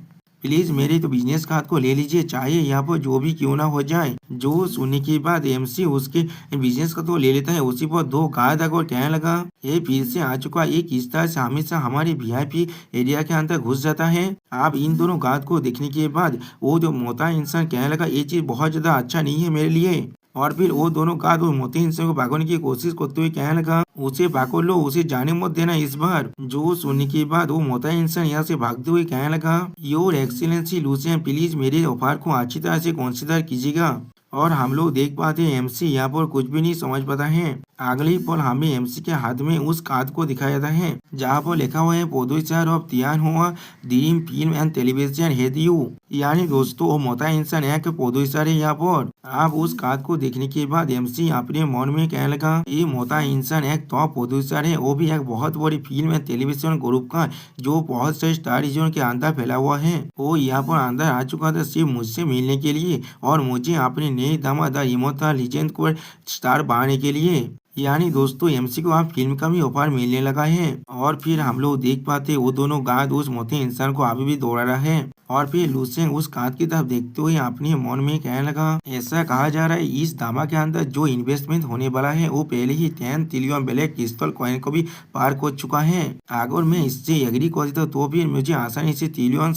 प्लीज मेरे तो बिजनेस कार्ड को ले लीजिए, चाहे यहाँ पर जो भी क्यों ना हो जाए। जो सुनने के बाद एमसी उसके बिजनेस का तो ले लेता है। उसी पर 2 गार्ड आकर कहने लगा, ये फिर से आ चुका एक इस तरह से हमेशा हमारे वीआईपी एरिया के अंदर घुस जाता है। आप इन दोनों गार्ड को देखने के बाद वो जो मोटा इंसान कहने लगा, ये चीज बहुत ज्यादा अच्छा नहीं है मेरे लिए, और फिर वो दोनों गार्ड उस मोटे इंसान को भागने की कोशिश करते हुए कहने लगा, उसे पकड़ लो, उसे जाने मत देना इस बार। जो सुनने के बाद वो मोटा इंसान यहाँ से भागते हुए कहने लगा, योर एक्सीलेंसी लुसियन, प्लीज मेरे ऑफर को अच्छी तरह से कंसिडर कीजिएगा। और हम लोग देख पाते हैं एमसी यहाँ पर कुछ भी नहीं समझ पाता है। अगले ही पल हमें एमसी के हाथ में उस कार्ड को दिखाया जाता है जहाँ पर लिखा हुआ है प्रोड्यूसर ऑफ तियान हुआ dream film and television head you. यानी दोस्तों वो मोटा इंसान एक प्रोड्यूसर है यहाँ पर। आप उस कार्ड को देखने के बाद एमसी अपने मन में कहने लगा, ये मोटा इंसान एक टॉप प्रोड्यूसर है, वो भी एक बहुत बड़ी फिल्म एंड टेलीविजन ग्रुप का, जो बहुत से स्टार रीजन के अंदर फैला हुआ है। वो यहाँ पर अंदर आ चुका था सिर्फ मुझसे मिलने के लिए और मुझे अपने नए दामाद इमोर्टल लीजेंड को स्टार बनाने के लिए। यानी दोस्तों एमसी को आप फिल्म का भी ऑफर मिलने लगा है। और फिर हम लोग देख पाते वो दोनों गार्ड उस मोटे इंसान को अभी भी दौड़ा रहा है। और फिर लुसेंग उस कार्ड की तरफ देखते हुए अपने मन में कहने लगा, ऐसा कहा जा रहा है इस दामा के अंदर जो इन्वेस्टमेंट होने वाला है वो पहले ही 10 ट्रिलियन ब्लैक क्रिस्टल कॉइन को भी पार कर चुका है। अगर मैं इससे एग्री कर देता तो फिर मुझे आसानी से ट्रिलियन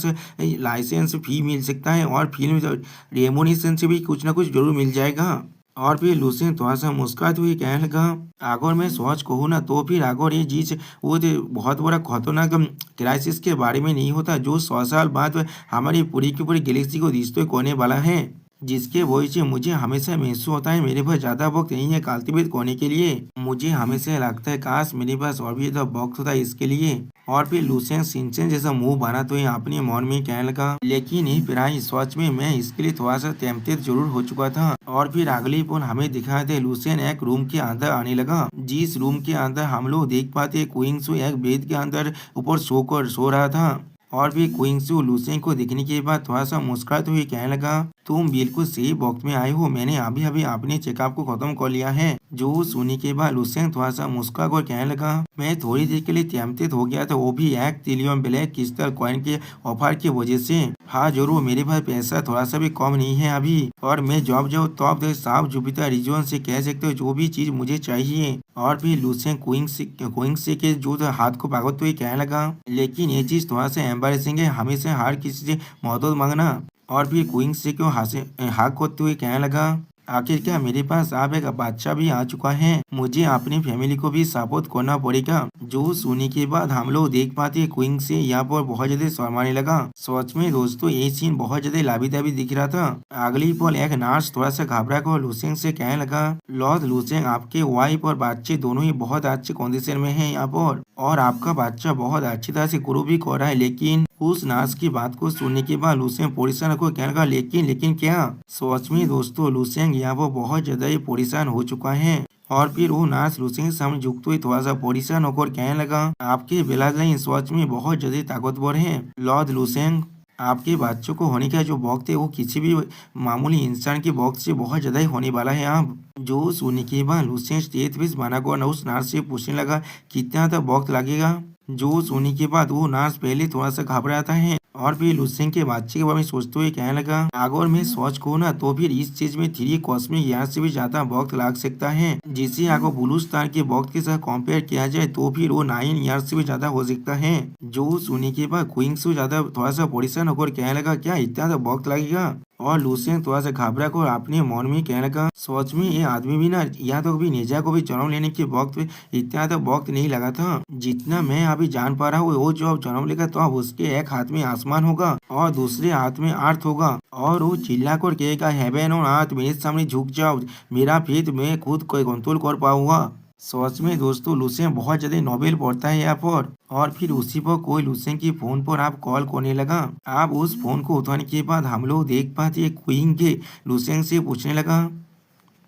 लाइसेंस फी मिल सकता है और फिल्म रेमोनेशन से भी कुछ न कुछ जरूर मिल जाएगा। और फिर लुसेंग थोड़ा सा मुस्कुराते हुए कहने लगा, अगर मैं सोच कहूँ ना तो फिर अगर ये चीज वो बहुत बड़ा खतरनाक क्राइसिस के बारे में नहीं होता जो 100 साल बाद हमारी पूरी की पूरी गैलेक्सी को डिस्ट्रॉय करने वाला है, जिसके वजह से मुझे हमेशा महसूस होता है मेरे पास ज्यादा वक्त नहीं है कल्टीवेट करने के लिए। मुझे हमेशा लगता है काश मेरे पास और भी ज्यादा वक्त होता इसके लिए। और फिर लुसेंग सिंचन जैसा मुंह बना तो अपने मन में कहने लगा, लेकिन ये प्राय सच में मैं इसके लिए थोड़ा सा टेम्पटेड जरूर हो चुका था। और फिर अगले पल हमें दिखा दे लुसेंग एक रूम के अंदर आने लगा, जिस रूम के अंदर हम लोग देख पाते क्वींग एक बेड के अंदर ऊपर सो रहा था। और भी क्वींग लुसेंग को देखने के बाद थोड़ा सा मुस्कुराते हुए कहने लगा, तुम बिल्कुल सही वक्त में आए हो, मैंने अभी अभी अपने चेकअप को खत्म कर लिया है। जो सुनने के बाद लुसेंग थोड़ा सा मुस्कुरा कर कहने लगा, मैं थोड़ी देर के लिए टेम्पटेड हो गया था, वो भी 1 ट्रिलियन ब्लैक क्रिस्टल कॉइन के ऑफर की वजह से। हाँ जरूर, मेरे पास पैसा थोड़ा सा भी कम नहीं है अभी, और मैं जॉब जाऊँ तब साफ जुपिटर रीजन से कह सकते हो जो भी चीज मुझे चाहिए। और फिर लुसेंग क्वींग से के जो हाथ को पकड़ते हुए कहने लगा, लेकिन ये चीज थोड़ा सा एम्बैरेसिंग है, हमेशा हर किसी से मदद मांगना। और फिर क्वींग से क्यों हाथ करते हुए कहने लगा, आखिर क्या मेरे पास अब एक बच्चा भी आ चुका है, मुझे अपनी फैमिली को भी सपोर्ट करना पड़ेगा। जो सुनने के बाद हम लोग देख पाते क्वींग से यहाँ पर बहुत ज्यादा शर्माने लगा। सच में दोस्तों ये सीन बहुत ज्यादा लाभी दाभी दिख रहा था। अगली पल एक नर्स थोड़ा सा घबरा कर लुसेंग से कहने लगा, लॉर्ड लुसेंग, आपके वाइफ और बच्चे दोनों ही बहुत अच्छे कंडीशन में है यहाँ पर, और आपका बच्चा बहुत अच्छी तरह से ग्रो भी कर रहा है। लेकिन उस नर्स की बात को सुनने के बाद लुसेंग परेशान होकर कहने लगा, लेकिन क्या? सच में दोस्तों लुसेंग यहाँ पर बहुत ज्यादा ही परेशान हो चुका है। और फिर वो नर्स लुसेंग के सामने झुकते हुए थोड़ा सा परेशान होकर कहने लगा, आपके बेलाजाइन सच में बहुत ज्यादा ताकतवर है लॉर्ड लुसेंग, आपके बच्चों को होने का जो वक्त है वो किसी भी मामूली इंसान के वक्त से बहुत ज्यादा ही होने वाला है। आप जो सुनने के बाद लुसेंग स्टेट फेस बनाकर उस नर्स से पूछने लगा, कितना तक वक्त लगेगा? जो सुनने के बाद वो नर्स पहले थोड़ा सा घबराता है और फिर लुसेंग के बच्चे के बारे में सोचते हुए कहने लगा, अगर मैं सोच कहूँ ना तो फिर इस चीज में 3 कॉस्मिक ईयर से भी ज्यादा वक्त लग सकता है, जिसे अगर ब्लू स्टार के वक्त के साथ कंपेयर किया जाए तो फिर वो 9 ईयर से भी ज्यादा हो सकता है। जो सुनने के बाद क्वींग से ज्यादा थोड़ा सा परेशान होकर कहने लगा, क्या इतना तो वक्त लगेगा? और लुसेंग थोड़ा सा घबरा कर अपने मन में कहने लगा, सोच में ये आदमी भी ना यहाँ तो भी नेजा को भी जन्म लेने के वक्त इतना तो वक्त नहीं लगा था, जितना मैं अभी जान पा रहा हूँ। वो जो अब जन्म लेगा तो अब उसके एक हाथ में आसमान होगा और दूसरे हाथ में अर्थ होगा, और वो चिल्ला कर कहेगा, हेवन और अर्थ मेरे सामने झुक जाओ, मेरा फेथ मैं खुद को कंट्रोल कर पाऊंगा। सच में दोस्तों लुसेंग बहुत ज्यादा नोबेल पढ़ता है यहाँ पर। और फिर उसी पर कोई लुसेंग की फोन पर आप कॉल करने लगा। आप उस फोन को उठाने के बाद हम लोग देख पाते क्वीन के लुसेंग से पूछने लगा,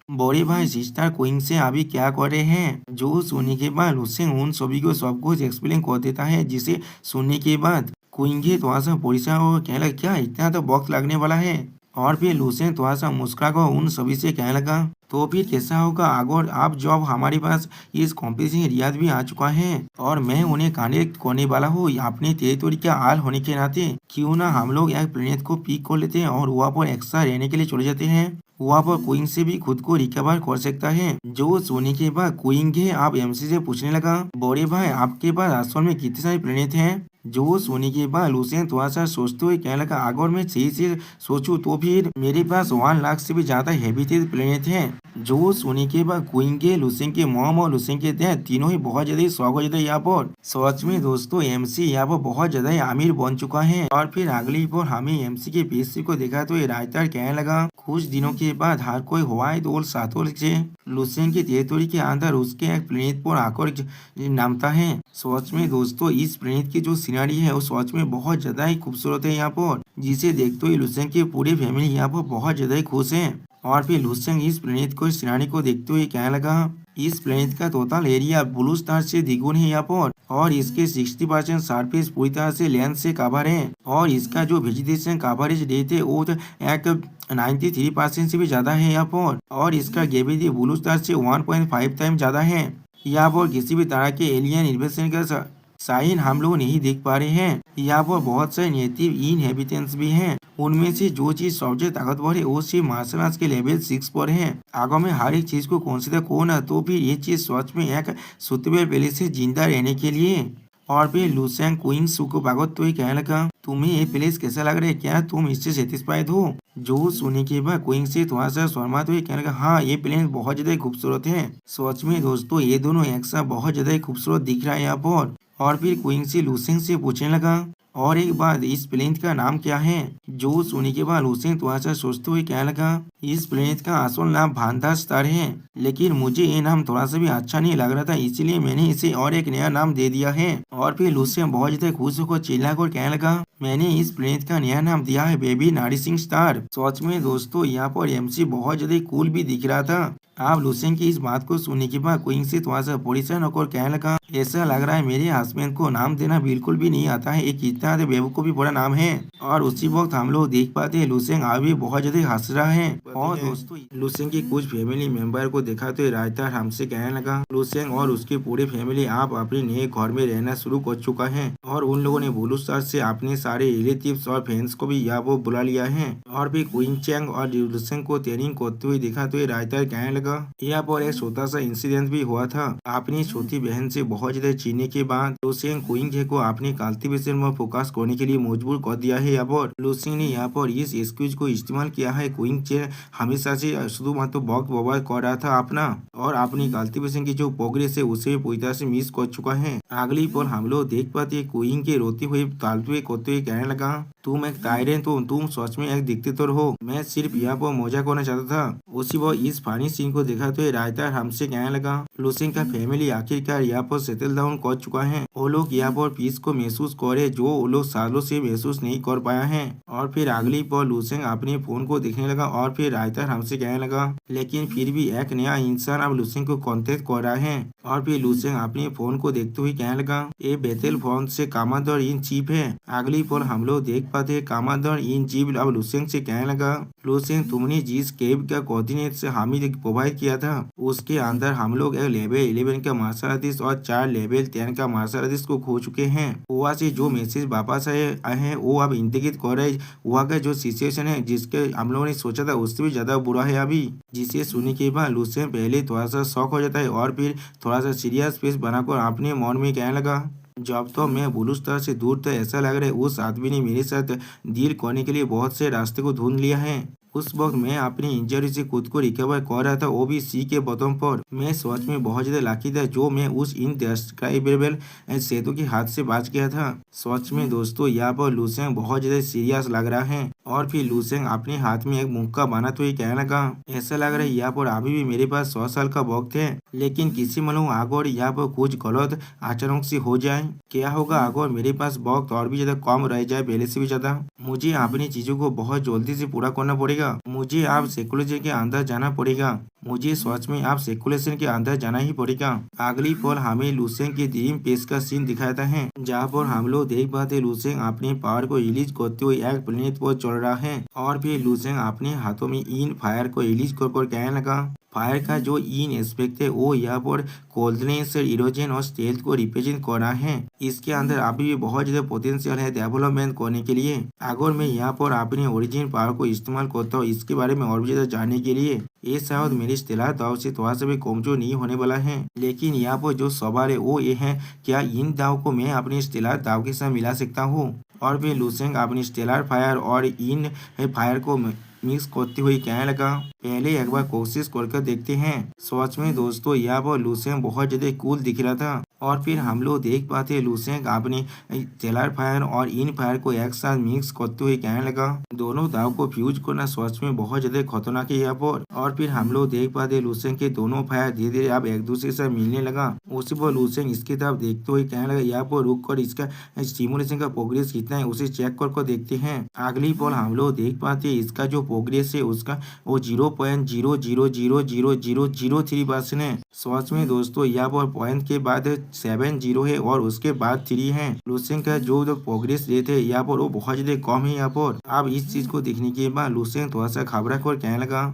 बड़े भाई सिस्टर क्वीन से अभी क्या कर रहे हैं? जो सुनने के बाद लुसेंग उन सभी को सब कुछ एक्सप्लेन कर देता है, जिसे सुनने के बाद क्वीन के थोड़ा सा परेशान हो कहने लगा, क्या इतना तो वक्त लगने वाला है? और फिर लुसेंग थोड़ा सा मुस्कुरा कर उन सभी से कहने लगा, तो फिर कैसा होगा अगर आप जब हमारे पास इस कॉम्पिटिशन रियाज भी आ चुका है और मैं उन्हें कनेक्ट करने वाला हूँ अपने टेरिटोरी का आल होने के नाते, क्यों ना हम लोग एक प्लेनेट को पिक कर लेते हैं और वहाँ पर एक्स्ट्रा रहने के लिए चले जाते हैं, वहाँ पर क्वीन से भी खुद को रिकवर कर सकता है। जो सोने के बाद क्वीन के आप एमसी से पूछने लगा, बड़े भाई आपके पास असल में कितने सारे प्लेनेट हैं? जो सोने के बाद लुसेन थोड़ा सा सोचते हुए कहने लगा, अगर मैं सही से सोचूं तो फिर मेरे पास 1 लाख से भी ज्यादा हैबिटेट प्लेनेट हैं। जो सोने के बाद क्वीन के, लुसेन के मॉम और लुसेन के डैड तीनों ही बहुत ज्यादा शौक हो जाते हैं यहाँ पर। सच में दोस्तों एमसी यहाँ पर बहुत ज्यादा अमीर बन चुका है। और फिर अगली बार हमें एमसी के पीसी को देखा तो ये राइटर कहने लगा, कुछ दिनों के बाद हर कोई व्हाइट और सातों से लुसेन की टेरिटोरी के अंदर उसके एक प्लेनेट पर आकर नामता है। सच में दोस्तों इस प्लेनेट की जो सीनरी है वो सच में बहुत ज्यादा ही खूबसूरत है यहाँ पर, जिसे देखते हुए लुसेन की पूरी फैमिली यहाँ पर बहुत ज्यादा ही खुश है। और फिर लुसेन इस प्लेनेट को सीनरी को देखते हुए कहने लगा, इस प्लेनेट का टोटल एरिया ब्लू स्टार से द्विगुण है यहाँ पर, और इसके 60% सरफेस पूरी तरह से लैंड से कवर है, और इसका जो वेजिटेशन कवरेज रेट है वो एक 93% से भी ज्यादा है यहाँ पर, और इसका ग्रेविटी ब्लू स्टार से 1.5 टाइम ज्यादा है। यहाँ पर किसी भी तरह के एलियन इन्वेस्टन का साइन हम लोग नहीं देख पा रहे हैं। यहाँ पर बहुत सारे नेटिव इनहेबिटेंट्स भी हैं। उनमें से जो चीज सबसे ताकतवर है वो सिर्फ मार्शल आर्ट्स के लेवल 6 पर है। अगर मैं हर एक चीज को कंसीडर करूँ ना तो फिर ये चीज सच में एक सुतेबल प्लेस से जिंदा रहने के लिए। और फिर लुसेन क्वीन सू को भागवत तो ही कहने लगा, तुम्हें ये प्लेस कैसा लग रहा है, क्या तुम इससे सेटिस्फाइड हो? जो सुनने के बाद क्वीन से थोड़ा सा शर्मा तो ही कहने लगा, हाँ ये प्लेस बहुत ज्यादा खूबसूरत है। सच में दोस्तों ये दोनों एक साथ बहुत ज्यादा खूबसूरत दिख रहा है यहाँ पर। और फिर क्वीन से लुसेन से पूछने लगा, और एक बात, इस प्लेनेट का नाम क्या है? जो सुनने के बाद लुसेन थोड़ा सा सोचते हुए कहने लगा, इस प्लेनेट का असल नाम भांडा स्टार है, लेकिन मुझे ये नाम थोड़ा सा भी अच्छा नहीं लग रहा था, इसलिए मैंने इसे और एक नया नाम दे दिया है। और फिर लुसेन बहुत ज्यादा खुश होकर चिल्लाकर कहने लगा, मैंने इस प्लेनेट का नया नाम दिया है बेबी नरिशिंग स्टार। सच में दोस्तों यहाँ पर एमसी बहुत ज्यादा कूल भी दिख रहा था। आप लुसेन की इस बात को सुनने के बाद क्वीन से थोड़ा सा परेशान होकर कहने लगा, ऐसा लग रहा है मेरे हस्बैंड को नाम देना बिल्कुल भी नहीं आता है, एक इतना बेवकूफी बड़ा नाम है। और उसी वक्त हम लोग देख पाते हैं लुसेन अभी बहुत ज्यादा हंस रहा है। और दोस्तों लुसेन की कुछ फैमिली मेंबर को देखा तो रायता हमसे कहने लगा, लुसेन और उसकी पूरी फैमिली आप अपने नए घर में रहना शुरू कर चुका है, और उन लोगों ने ब्लू स्टार से अपने सारे रिलेटिव्स और फ्रेंड्स को भी यहाँ वो बुला लिया है। और भी क्वीन चैंग और लुसेन को ट्रेनिंग करते हुए देखा तो रायता कहने लगा, यहाँ पर एक छोटा सा इंसिडेंट भी हुआ था। अपनी छोटी बहन से बहुत ज्यादा चीने के बाद लुसेन क्वीन को अपने कल्टीवेशन में फोकस करने के लिए मजबूर कर दिया है। यहाँ पर लुसेन ने यहाँ पर इस एक्सक्यूज को इस्तेमाल किया है। क्वीन चे हमेशा से शुधुमात्र वक्त बर्बाद कर रहा था अपना, और अपनी कल्टीवेशन की जो प्रोग्रेस है उसे पूरी तरह से मिस कर चुका है। अगली पल हम लोग देख पाते क्वीन के रोते हुए तालते हुए करते हुए कहने लगा, तुम एक टायरेंट हो, तुम सच में एक डिक्टेटर हो, मैं सिर्फ यहाँ पर मजा करना चाहता था। उसी वक्त इस फानी सीन को देखा तो रायता हमसे कहने लगा, लुसेन का फैमिली आखिरकार यहाँ पर सेटल डाउन कर चुका है। वो लोग यहाँ पर पीस को महसूस करे जो वो लोग सालों से महसूस नहीं कर पाया है। और फिर अगली पल लुसेन अपने फोन को देखने लगा, और फिर रायता हमसे कहने लगा, लेकिन फिर भी एक नया इंसान अब लुसेन को कांटेक्ट कर रहा है। और फिर लुसेन अपने फोन को देखते हुए कहने लगा, ये बेथेल फोन से कमांडर इन चीफ है। अगली पल हम लोग देख पाते कमांडर इन चीफ अब लुसेन से कहने लगा, लुसेन तुमने जिस केव का कोऑर्डिनेट से हमें प्रोवाइड किया था उसके अंदर हम लोग एक लेवल 11 का मार्शल आर्टिस्ट और 4 लेवल 10 का मार्शल आर्टिस्ट को खो चुके हैं। वहाँ से जो मैसेज वापस आए हैं वो अब इंटीग्रेट कर रहे। वहाँ का जो सिचुएशन है जिसके हम लोगों ने सोचा था उससे भी ज्यादा बुरा है अभी। जिसे सुनने के बाद लुसेन पहले थोड़ा सा शॉक हो जाता है, और फिर थोड़ा सा सीरियस फेस बनाकर अपने मन में कहने लगा, जब तो मैं ब्लू स्टार से दूर था ऐसा लग रहा है उस आदमी ने मेरे साथ डील करने के लिए बहुत से रास्ते को ढूंढ लिया है। उस वक्त मैं अपनी इंजरी से खुद को रिकवर कर रहा था, वो भी सी के बटन पर। मैं सच में बहुत ज्यादा लाकी था जो मैं उस इनडेस्क्राइबेबल सेतु के हाथ से बच गया था। सच में दोस्तों यहाँ पर लुसेन बहुत ज्यादा सीरियस लग रहा है। और फिर लुसेन अपने हाथ में एक मुक्का बना तो ही कहने लगा, ऐसा लग रहा है यहाँ पर अभी भी मेरे पास 100 साल का वक्त है, लेकिन किसी मालूम अगर यहाँ पर कुछ गलत अचानक से हो जाए, क्या होगा अगर मेरे पास वक्त और भी ज्यादा कम रह जाए पहले से भी ज्यादा। मुझे अपनी चीजों को बहुत जल्दी से पूरा करना पड़ेगा। मुझे आप साइकोलॉजी के अंदर जाना पड़ेगा। मुझे सच में आप सेकुलेशन के अंदर जाना ही पड़ेगा। अगली पल हमें लुसेन के ड्रीम पेस का सीन दिखाता है, जहाँ पर हम लोग देख पाते लुसेन अपने पावर को रिलीज करते हुए एक प्लेनेट पर चल रहा है। और फिर लुसेन अपने हाथों में इन फायर को रिलीज कर कहने लगा, फायर का जो इन एस्पेक्ट है वो यहाँ पर कोल्डनेस, इरोजन और स्टेल्थ को रिप्रेजेंट कर रहा है। इसके अंदर अभी भी बहुत ज्यादा पोटेंशियल है डेवलपमेंट करने के लिए। अगर मैं यहाँ पर अपने ओरिजिन पावर को इस्तेमाल करता हूँ इसके बारे में और भी ज्यादा जानने के लिए, ये शायद मेरी स्टेलर दाव से थोड़ा सा भी कमजोर नहीं होने वाला है। लेकिन यहाँ पर जो सवाल है वो ये है, क्या इन दाव को मैं अपनी स्टेलर दाव के साथ मिला सकता हूँ और फिर लूसेंग अपनी स्टेलर फायर और इन फायर को मिक्स करते हुए क्या लगा। पहले एक बार कोशिश करके देखते हैं। सच में दोस्तों यहाँ पर लूसेंग बहुत ज्यादा कूल दिख रहा था और फिर हम लोग देख पाते लूसेंग अपनी स्टेलर फायर और इन फायर को एक साथ मिक्स करते हुए क्या लगा। दोनों दाव को फ्यूज करना सच में बहुत ज्यादा खतरनाक है यहाँ पर। और फिर हम लोग देख पाते लूसेंग के दोनों फायर धीरे धीरे अब एक दूसरे से मिलने लगा। उसी पर लूसेंग इसकी तरफ देखते हुए कहने लगा यहाँ पर रुक कर इसका स्टिमुलेशन का प्रोग्रेस कितना है उसे चेक कर देखते हैं। अगली पल हम लोग देख पाते इसका जो प्रोग्रेस है उसका वो 0.000003% है। सच में दोस्तों यहाँ पर पॉइंट के बाद 70 है और उसके बाद 3 है। लूसेंग का जो प्रोग्रेस रेट है यहाँ पर वो बहुत ज्यादा कम है यहाँ पर। अब इस चीज को देखने के बाद लूसेंग थोड़ा सा घबरा कर कहने लगा,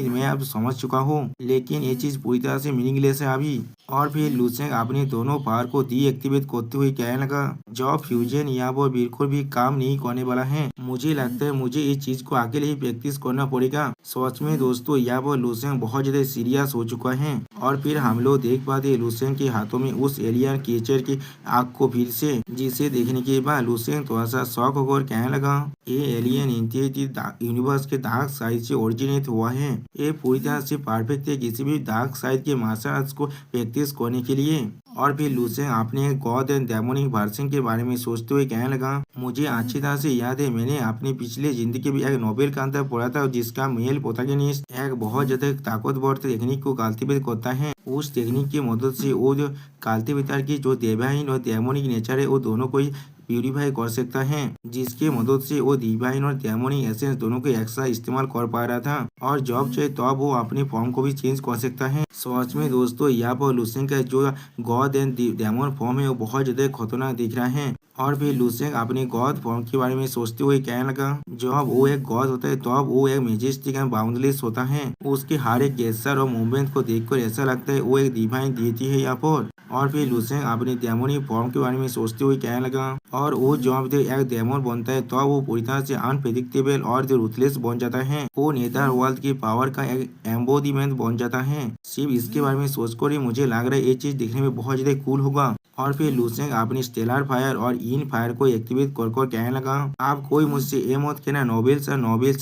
मैं अब समझ चुका हूँ लेकिन ये चीज पूरी तरह से मीनिंगलेस है अभी। और फिर लूसेंग अपने दोनों पावर को डीएक्टिवेट करते हुए कहने लगा, जब फ्यूजन यहाँ पर बिल्कुल भी काम नहीं करने वाला है। मुझे लगता है मुझे इस चीज को अकेले ही प्रैक्टिस करना पड़ेगा। सच में दोस्तों यहाँ पर लूसेंग बहुत ज्यादा सीरियस हो चुका है। और फिर हम लोग देख पाते लूसेंग के हाथों में उस एलियन क्रिएचर की आग को फिर से, जिसे देखने के बाद लूसेंग थोड़ा सा शॉक होकर कहने लगा, ये एलियन इंटिटी यूनिवर्स के डार्क साइड से ओरिजिनेट हुआ है। ये पूरी तरह से परफेक्ट है किसी भी डार्क साइड के मार्शल आर्ट्स को प्रैक्टिस करने के लिए। और फिर लूसेंग अपने गॉड एंड डेमोनिक वर्जन के बारे में सोचते हुए कहने लगा, मुझे अच्छी तरह से याद है मैंने अपनी पिछले जिंदगी में एक नोबेल का अंदर पढ़ा था जिसका मेल प्रोटैगनिस्ट एक बहुत ज्यादा ताकतवर टेक्निक को कल्टीवेट करता है। उस टेक्निक की मदद से वो जो कल्टीवेटर की जो देवाहीन और डेमोनिक नेचर है वो दोनों को प्यूरिफाई कर सकता है, जिसकी मदद से वो डिवाइन और डेमोनिक एसेंस दोनों को एक साथ इस्तेमाल कर पा रहा था और जब चाहे तब वो अपनी फॉर्म को भी चेंज कर सकता है। सच में दोस्तों यहाँ पर लूसेंग का जो गॉड एंड डेमन फॉर्म है वो बहुत ज्यादा खतरनाक दिख रहा है। और फिर लूसेंग अपने गॉड फॉर्म के बारे में सोचते हुए कहने लगा, जब वो एक गॉड होता है तब वो एक मेजेस्टिक एंड बाउंडलेस होता है। उसके हर एक गेस्चर और मूवमेंट को देखकर ऐसा लगता है वो एक डिवाइन डीटी है यहाँ पर। और फिर लूसेंग अपने डेमोनिक फॉर्म के बारे में सोचते हुए कहने लगा, और वो जब एक डेमन बनता है तो वो पूरी तरह से अनप्रेडिक्टेबल और जो रूथलेस बन जाता है। वो नेदर वर्ल्ड की पावर का एक एम्बोडीमेंट बन जाता है। सिर्फ इसके बारे में सोचकर ही मुझे लग रहा है ये चीज देखने में बहुत ज्यादा कूल होगा। और फिर लूसेंग अपनी स्टेलर फायर और इन फायर को एक्टिवेट कर कहने लगा, आप कोई मुझसे ये मत कहना नोबेल्स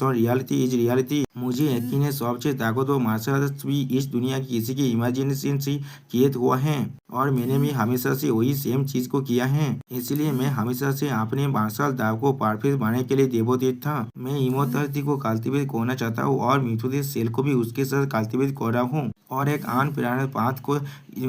और रियलिटी इज रियलिटी। मुझे यकीन है सबसे ताकतवर मार्शल आर्ट्स भी इस दुनिया की किसी की इमेजिनेशन से क्रिएट हुआ है और मैंने भी हमेशा से वही सेम चीज को किया है। इसलिए मैं हमेशा से अपने मार्शल दाव को परफेक्ट बनाने के लिए देवोदित था। मैं इमोर्टैलिटी को कल्टीवेट करना चाहता हूँ और मिथुदेश सेल को भी उसके साथ कल्टीवेट कर रहा हूँ और एक अनप्रेरणा पाथ को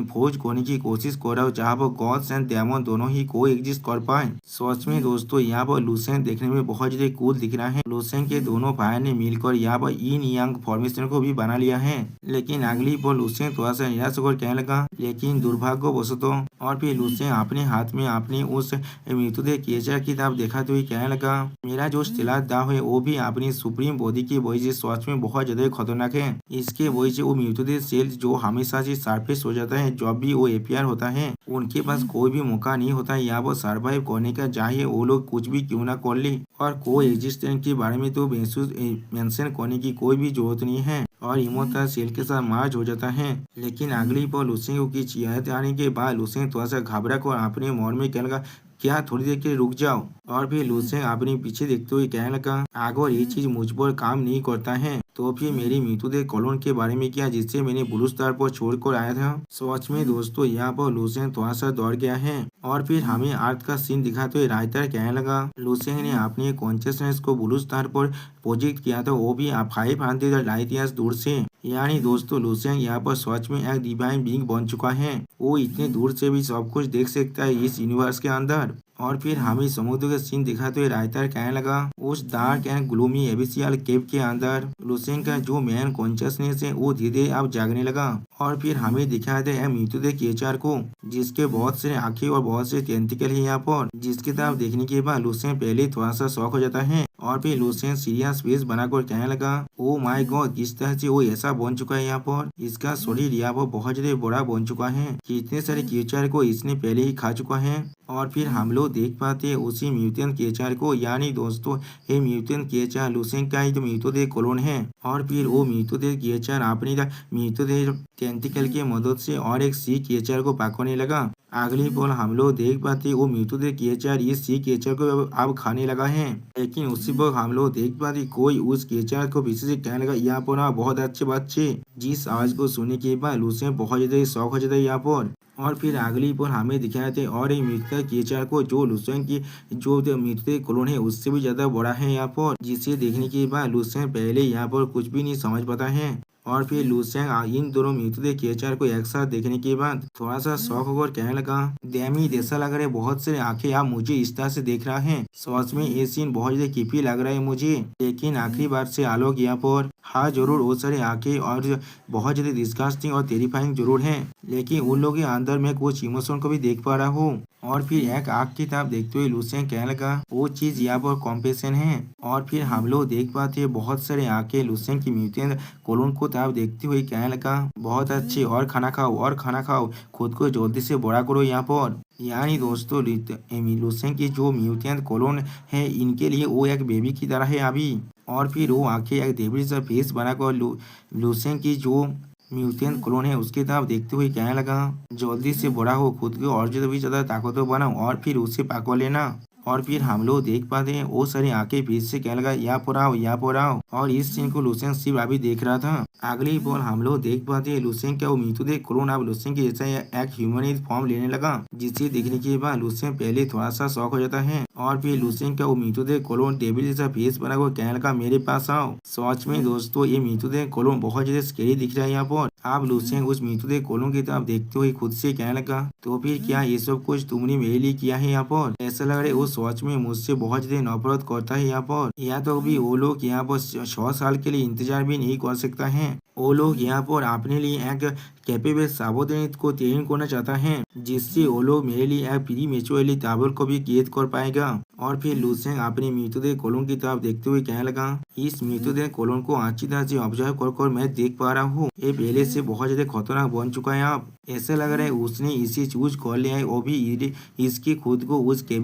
खोज करने की कोशिश कर रहा हूँ जहाँ पर गॉड्स एंड डेमन दोनों ही को एग्जिस्ट कर पाए। सच में दोस्तों यहाँ पर लूसेंग देखने में बहुत ज्यादा कूल दिख रहा है। लूसेंग के दोनों फायर ने मिलकर यहाँ पर इन यांग फॉर्मेशन को भी बना लिया है। लेकिन अगली पर लूसेंग थोड़ा सा निराश होकर कहने लगा, लेकिन दुर्भाग्यवशतः। और फिर लूसेंग अपने हाथ में अपने उस मृतदेह क्रिएचर की तरफ दिखाते हुए कहने लगा, मेरा जो स्टेलर दाव है वो भी अपनी सुप्रीम बॉडी की वजह से सच में बहुत ज्यादा खतरनाक है। इसके वजह से वो मृतदेह सेल जो हमेशा से सरफेस हो जाता है जब भी वो एपीआर होता है, उनके पास कोई भी मौका नहीं होता यहाँ पर सर्वाइव करने का, चाहे वो लोग कुछ भी क्यों ना कर ले। और को एग्जिस्टेंस के बारे में तो मेंशन करने की कोई भी जरूरत नहीं है और इमोर्टल सेल के साथ मार्च हो जाता है। लेकिन अगली पर लूसेंग की चियात आने के बाद लूसेंग थोड़ा सा घबरा कर अपने मन में कहने लगा, क्या थोड़ी देर के लिए रुक जाओ। और फिर लूसेंग अपने पीछे देखते हुए कहने लगा, अगर ये चीज मुझ पर काम नहीं करता है तो फिर मेरी मृतदेह कॉलोन के बारे में क्या जिससे मैंने ब्लू स्टार पर छोड़कर आया था। सच में दोस्तों यहाँ पर लूसेंग थोड़ा सा दौड़ गया है। और फिर हमें अर्थ का सीन दिखाते हुए राइटर कहने लगा, लूसेंग ने अपने कॉन्शियसनेस को ब्लू स्टार पर प्रोजेक्ट किया था, वो भी 500 लाइट ईयर्स दूर से। यानी दोस्तों लूसेंग यहाँ पर सच में एक डिवाइन बीइंग बन चुका है। वो इतने दूर से भी सब कुछ देख सकता है इस यूनिवर्स के अंदर। और फिर हमें समुद्र का सीन दिखाते हुए राइटर कहने लगा, उस डार्क एंड ग्लूमी एबिसियल केव के अंदर लूसेंग का जो मैन कॉन्शियसनेस है वो धीरे अब जागने लगा। और फिर हमें दिखाते हैं मृतदेह क्रिएचर को जिसके बहुत से आंखें और बहुत से टेंटिकल है यहाँ पर, जिसकी तरफ देखने के बाद लूसेंग पहले थोड़ा सा शॉक हो जाता है और फिर लूसेंट सीरियस फेस बनाकर कहने लगा, ओ माय गॉड, किस तरह से वो ऐसा बन चुका है यहाँ पर। इसका शरीर यहाँ पर बहुत ज्यादा बड़ा बन चुका है, कितने सारे क्रिएचर को इसने पहले ही खा चुका है। और फिर हम लोग देख पाते हैं उसी म्यूटेंट क्रिएचर को, यानी दोस्तों ये म्यूटेंट क्रिएचर लूसेंट का ही तो म्यूटेंट क्लोन है। और फिर वो म्यूटेंट क्रिएचर अपनी म्यूटेंट टेंटिकल की मदद से और एक सी क्रिएचर को पकड़ने लगा। अगली पल हम लोग देख पाते वो म्यूटेंट क्रिएचर इस सी क्रिएचर को अब खाने लगा है। लेकिन उसी वक्त हम लोग देख पाते कोई उस क्रिएचर को पीछे से कहने लगा, यहाँ पर ना बहुत अच्छे बच्चे। जिस आवाज को सुनने के बाद लूसेंट बहुत ज्यादा शौक हो जाता है यहाँ पर। और फिर अगली पर हमें दिखाए थे और एक म्यूटेंट क्रिएचर को जो लूसेंट की जो म्यूटेंट क्लोन है उससे भी ज्यादा बड़ा है यहाँ पर, जिसे देखने के बाद लूसेंट पहले यहाँ पर कुछ भी नहीं समझ पाता है। और फिर लूसेंट इन दोनों म्यूटेंट क्रिएचर को एक साथ देखने के बाद थोड़ा सा शौक होकर कहने लगा, डैमी ऐसा लग रहा है बहुत से आंखें आप मुझे इस तरह से देख रहा है। सच में ये सीन बहुत ज्यादा क्रीपी लग रहा है मुझे। लेकिन आखिरी बार से आलोक यहाँ पर, हाँ जरूर वो सारे आंखें और बहुत ज्यादा डिस्गस्टिंग और टेरिफाइंग जरूर है, लेकिन उन लोगों के अंदर में कुछ इमोशन को भी देख पा रहा हूँ। और फिर एक आग की तरफ देखते हुए लूसेंट कहने लगा, वो चीज यहाँ पर कॉम्पेशन है। और फिर हम लोग देख पाते हैं बहुत सारे आंखें लूसेंट की म्यूटेंट क्लोन को तरफ देखते हुए कहने लगा, बहुत अच्छे, और खाना खाओ और खाना खाओ, खुद को जल्दी से बड़ा करो यहाँ पर। यानी दोस्तों लूसेंट की जो म्यूटेंट क्लोन है इनके लिए वो एक बेबी की तरह है अभी। और फिर वो आंखें एक डेविल सा फेस बनाकर लूसेंट की जो म्यूटेंट क्लोन है उसकी तरफ देखते हुए कहने लगा, जल्दी से बड़ा हो, खुद को और भी ज्यादा ताकतवर बनाओ और फिर उसे पकड़ लेना। और फिर हम लोग देख पाते हैं वो सारी आंखें फिर से कहने लगा, यहाँ पर आओ, यहाँ पर आओ। और इस सीन को लूसेंट सिर्फ अभी देख रहा था। अगली पल हम लोग देख पाते हैं लूसेंट का वो म्यूटेंट क्लोन अब लूसेंट के जैसा एक ह्यूमन फॉर्म लेने लगा, जिसे देखने के बाद लूसेंट पहले थोड़ा सा शौक हो जाता है। और फिर लूसेंट का वो म्यूटेंट क्लोन डेविल जैसा फेस बनाकर कहने लगा, मेरे पास आओ। सच में दोस्तों ये म्यूटेंट क्लोन बहुत ज्यादा स्कैरी दिख रहा है यहाँ पर। अब लूसेंट उस म्यूटेंट क्लोन की तरफ देखते हुए खुद से कहने लगा, तो फिर क्या ये सब कुछ तुमने मेरे लिए किया है यहाँ पर? ऐसा लग रहा है वो सच में मुझसे बहुत ज्यादा नफरत करता है यहाँ पर। या तो अभी वो लोग यहाँ पर 100 साल के लिए इंतजार भी नहीं कर सकता है। वो लोग यहाँ पर अपने लिए एक कैपेबल सावधानी को ट्रेन करना चाहता है, जिससे वो लोग मेरे लिए एक प्री मेच्योरली टावर को भी कैद कर पाएगा। और फिर लूसेंट अपने म्यूटेंट क्लोन की तरफ देखते हुए कहने लगा, इस म्यूटेंट क्लोन को अच्छी तरह से ऑब्जर्व कर मैं देख पा रहा हूँ, ये पहले से बहुत ज्यादा खतरनाक बन चुका है। अब ऐसा लग रहा है उसने इसे चूज कर लिया है, वो भी इसकी खुद को उस केव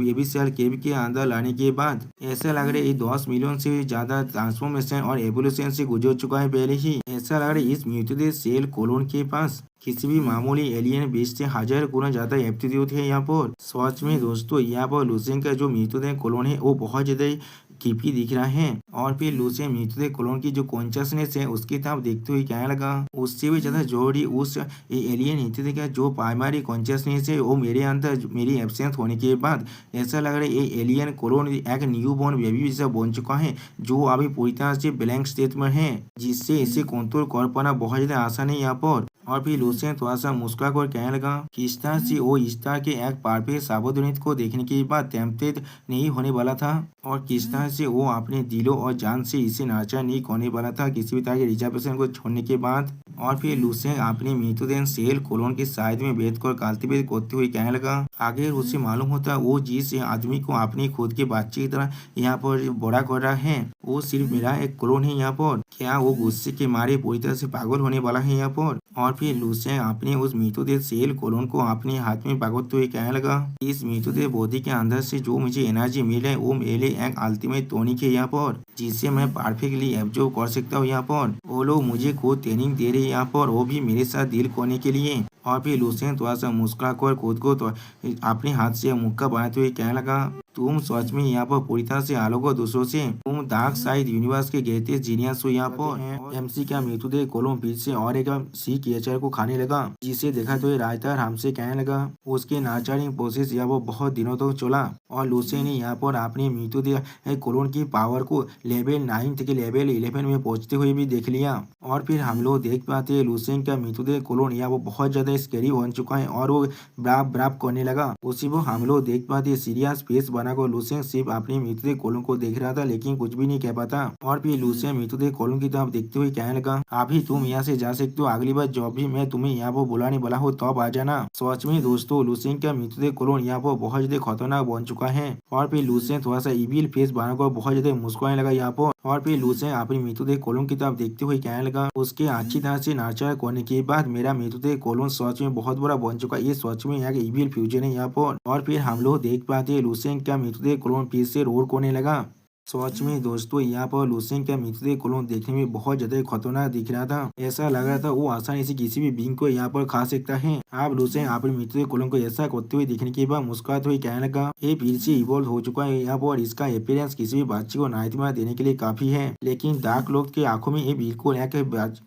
के अंदर लाने के बाद। ऐसा लग रहा है ये 10 मिलियन से ज्यादा ट्रांसफॉर्मेशन और एवोल्यूशन से गुजर चुका है पहले ही। ऐसा लग रहा है इस म्यूटेंट सेल क्लोन के पास किसी भी मामूली एलियन बीच से 1000 गुना ज्यादा एप्टीट्यूड है यहाँ पर। सच में दोस्तों यहाँ पर लूसेंट का जो म्यूटेंट क्लोन है वो बहुत ज्यादा क्रीपी दिख रहा है। और फिर लूसेंट म्यूटेंट क्लोन की जो कॉन्शियसनेस है उसकी तरफ देखते हुए कहने लगा, उससे भी ज्यादा जरूरी उस एलियन एंटिटी का जो प्राइमरी कॉन्शियसनेस है वो मेरे अंदर मेरी एब्सेंस होने के बाद ऐसा लग रहा है ये एलियन क्लोन एक न्यू बॉर्न बेबी जैसा बन चुका है, जो अभी पूरी तरह से ब्लैंक स्टेट में है, जिससे इसे कंट्रोल कर पाना बहुत ज्यादा आसान है यहाँ पर। और फिर लूसेंट थोड़ा सा मुस्कुरा कर कहने लगा, किस तरह से वो स्टार के एक परफेक्ट सावधानी को देखने के बाद टेम्पटेड नहीं होने वाला था, और किस तरह से वो अपने दिलों और जान से इसे नाचा नहीं करने वाला था किसी भी तरह के रिजर्वेशन को छोड़ने के बाद। और फिर लूसेंट अपने म्यूटेंट सेल क्लोन के साइड में बैठकर कल्टीवेट करते हुए कहने लगा, अगर उसे मालूम होता वो जिस आदमी को अपने खुद के बच्चे की तरह यहाँ पर बड़ा कर रहा है वो सिर्फ मेरा एक क्लोन है यहाँ पर, क्या वो गुस्से के मारे पूरी तरह से पागल होने वाला है यहाँ पर। और फिर लूसेंट अपने उस म्यूटेंट सेल क्लोन को अपने हाथ में पकड़ते हुए कहने लगा, इस म्यूटेंट बॉडी के अंदर से जो मुझे एनर्जी मिले वो मेरे लिए एक अल्टीमेट टॉनिक है यहाँ पर, जिससे मैं परफेक्टली एब्जॉर्ब कर सकता हूँ यहाँ पर। वो लोग मुझे खुद ट्रेनिंग दे रहे हैं यहाँ पर, वो भी मेरे साथ डील करने के लिए। और फिर लूसेंट थोड़ा सा मुस्कुरा कर खुद को तो अपने हाथ से मुक्का बनाते हुए कहने लगा, तुम सच में यहाँ पर पूरी तरह से अलग हो दूसरों से, तुम डार्क साइड यूनिवर्स के ग्रेटेस्ट जीनियस हो यहाँ पर। एमसी का म्यूटेंट क्लोन फिर से और एक सी क्रिएचर को खाने लगा, जिसे देखा तो राइटर हमसे कहने लगा उसके नर्चरिंग प्रोसेस यहाँ वो बहुत दिनों तक चला, और लूसेंट ने यहाँ पर अपने म्यूटेंट क्लोन की पावर को लेवल 9 থেকে लेवल 11 में पहुंचते हुए भी देख लिया। और फिर हम लोग देख पाते हैं लूसेंट का म्यूटेंट क्लोन यहाँ वो बहुत ज्यादा स्कैरी बन चुका है और वो ब्राप ब्राप करने लगा। उसी वो हम लोग देख पाते सीरियस फेस बनाकर लूसेन सिर्फ अपने मृतदेह कोलोन को देख रहा था, लेकिन कुछ भी नहीं कह पाता। और फिर लूसेन मृतदेह कोलोन की तरफ देखते हुए कहने लगा, अभी तुम यहाँ से जा सकते हो, अगली बार जब भी मैं तुम्हें यहाँ पर बुलाने वाला हो तब आ जाना। सच में दोस्तों, लूसेन का मृतदेह कोलोन यहाँ पर बहुत ज्यादा खतरनाक बन चुका है। और फिर लूसेन थोड़ा सा इविल फेस बनाकर बहुत ज्यादा मुस्कुराने लगा यहाँ पर। और फिर लूसेन अपनी मृतदेह कोलोन की तरफ देखते हुए कहने लगा, उसके अच्छी तरह से नर्चर करने के बाद मेरा मृतदेह कोलोन सच में बहुत बड़ा बन चुका है। ये सच में एक इविल फ्यूजन है यहाँ पर। और फिर हम लोग देख पाते हैं लूसेन का मृतदेह कोलोन फिर से रोर करने लगा। सच में दोस्तों, यहाँ पर लूसेन का मृतदेह कोलोन देखने में बहुत ज्यादा खतरनाक दिख रहा था। ऐसा लग रहा था वो आसानी से किसी भी बींग को यहाँ पर खा सकता है। अब लूसेन अपने मृतदेह कोलोन को ऐसा करते हुए देखने के बाद मुस्कुराते हुए कहने लगा, ये फिर से इवॉल्व हो चुका है यहाँ पर। इसका अपीयरेंस किसी भी बच्चे को नाइटमेयर देने के लिए काफी है, लेकिन डार्क लॉर्ड के आंखों में ये बिल्कुल एक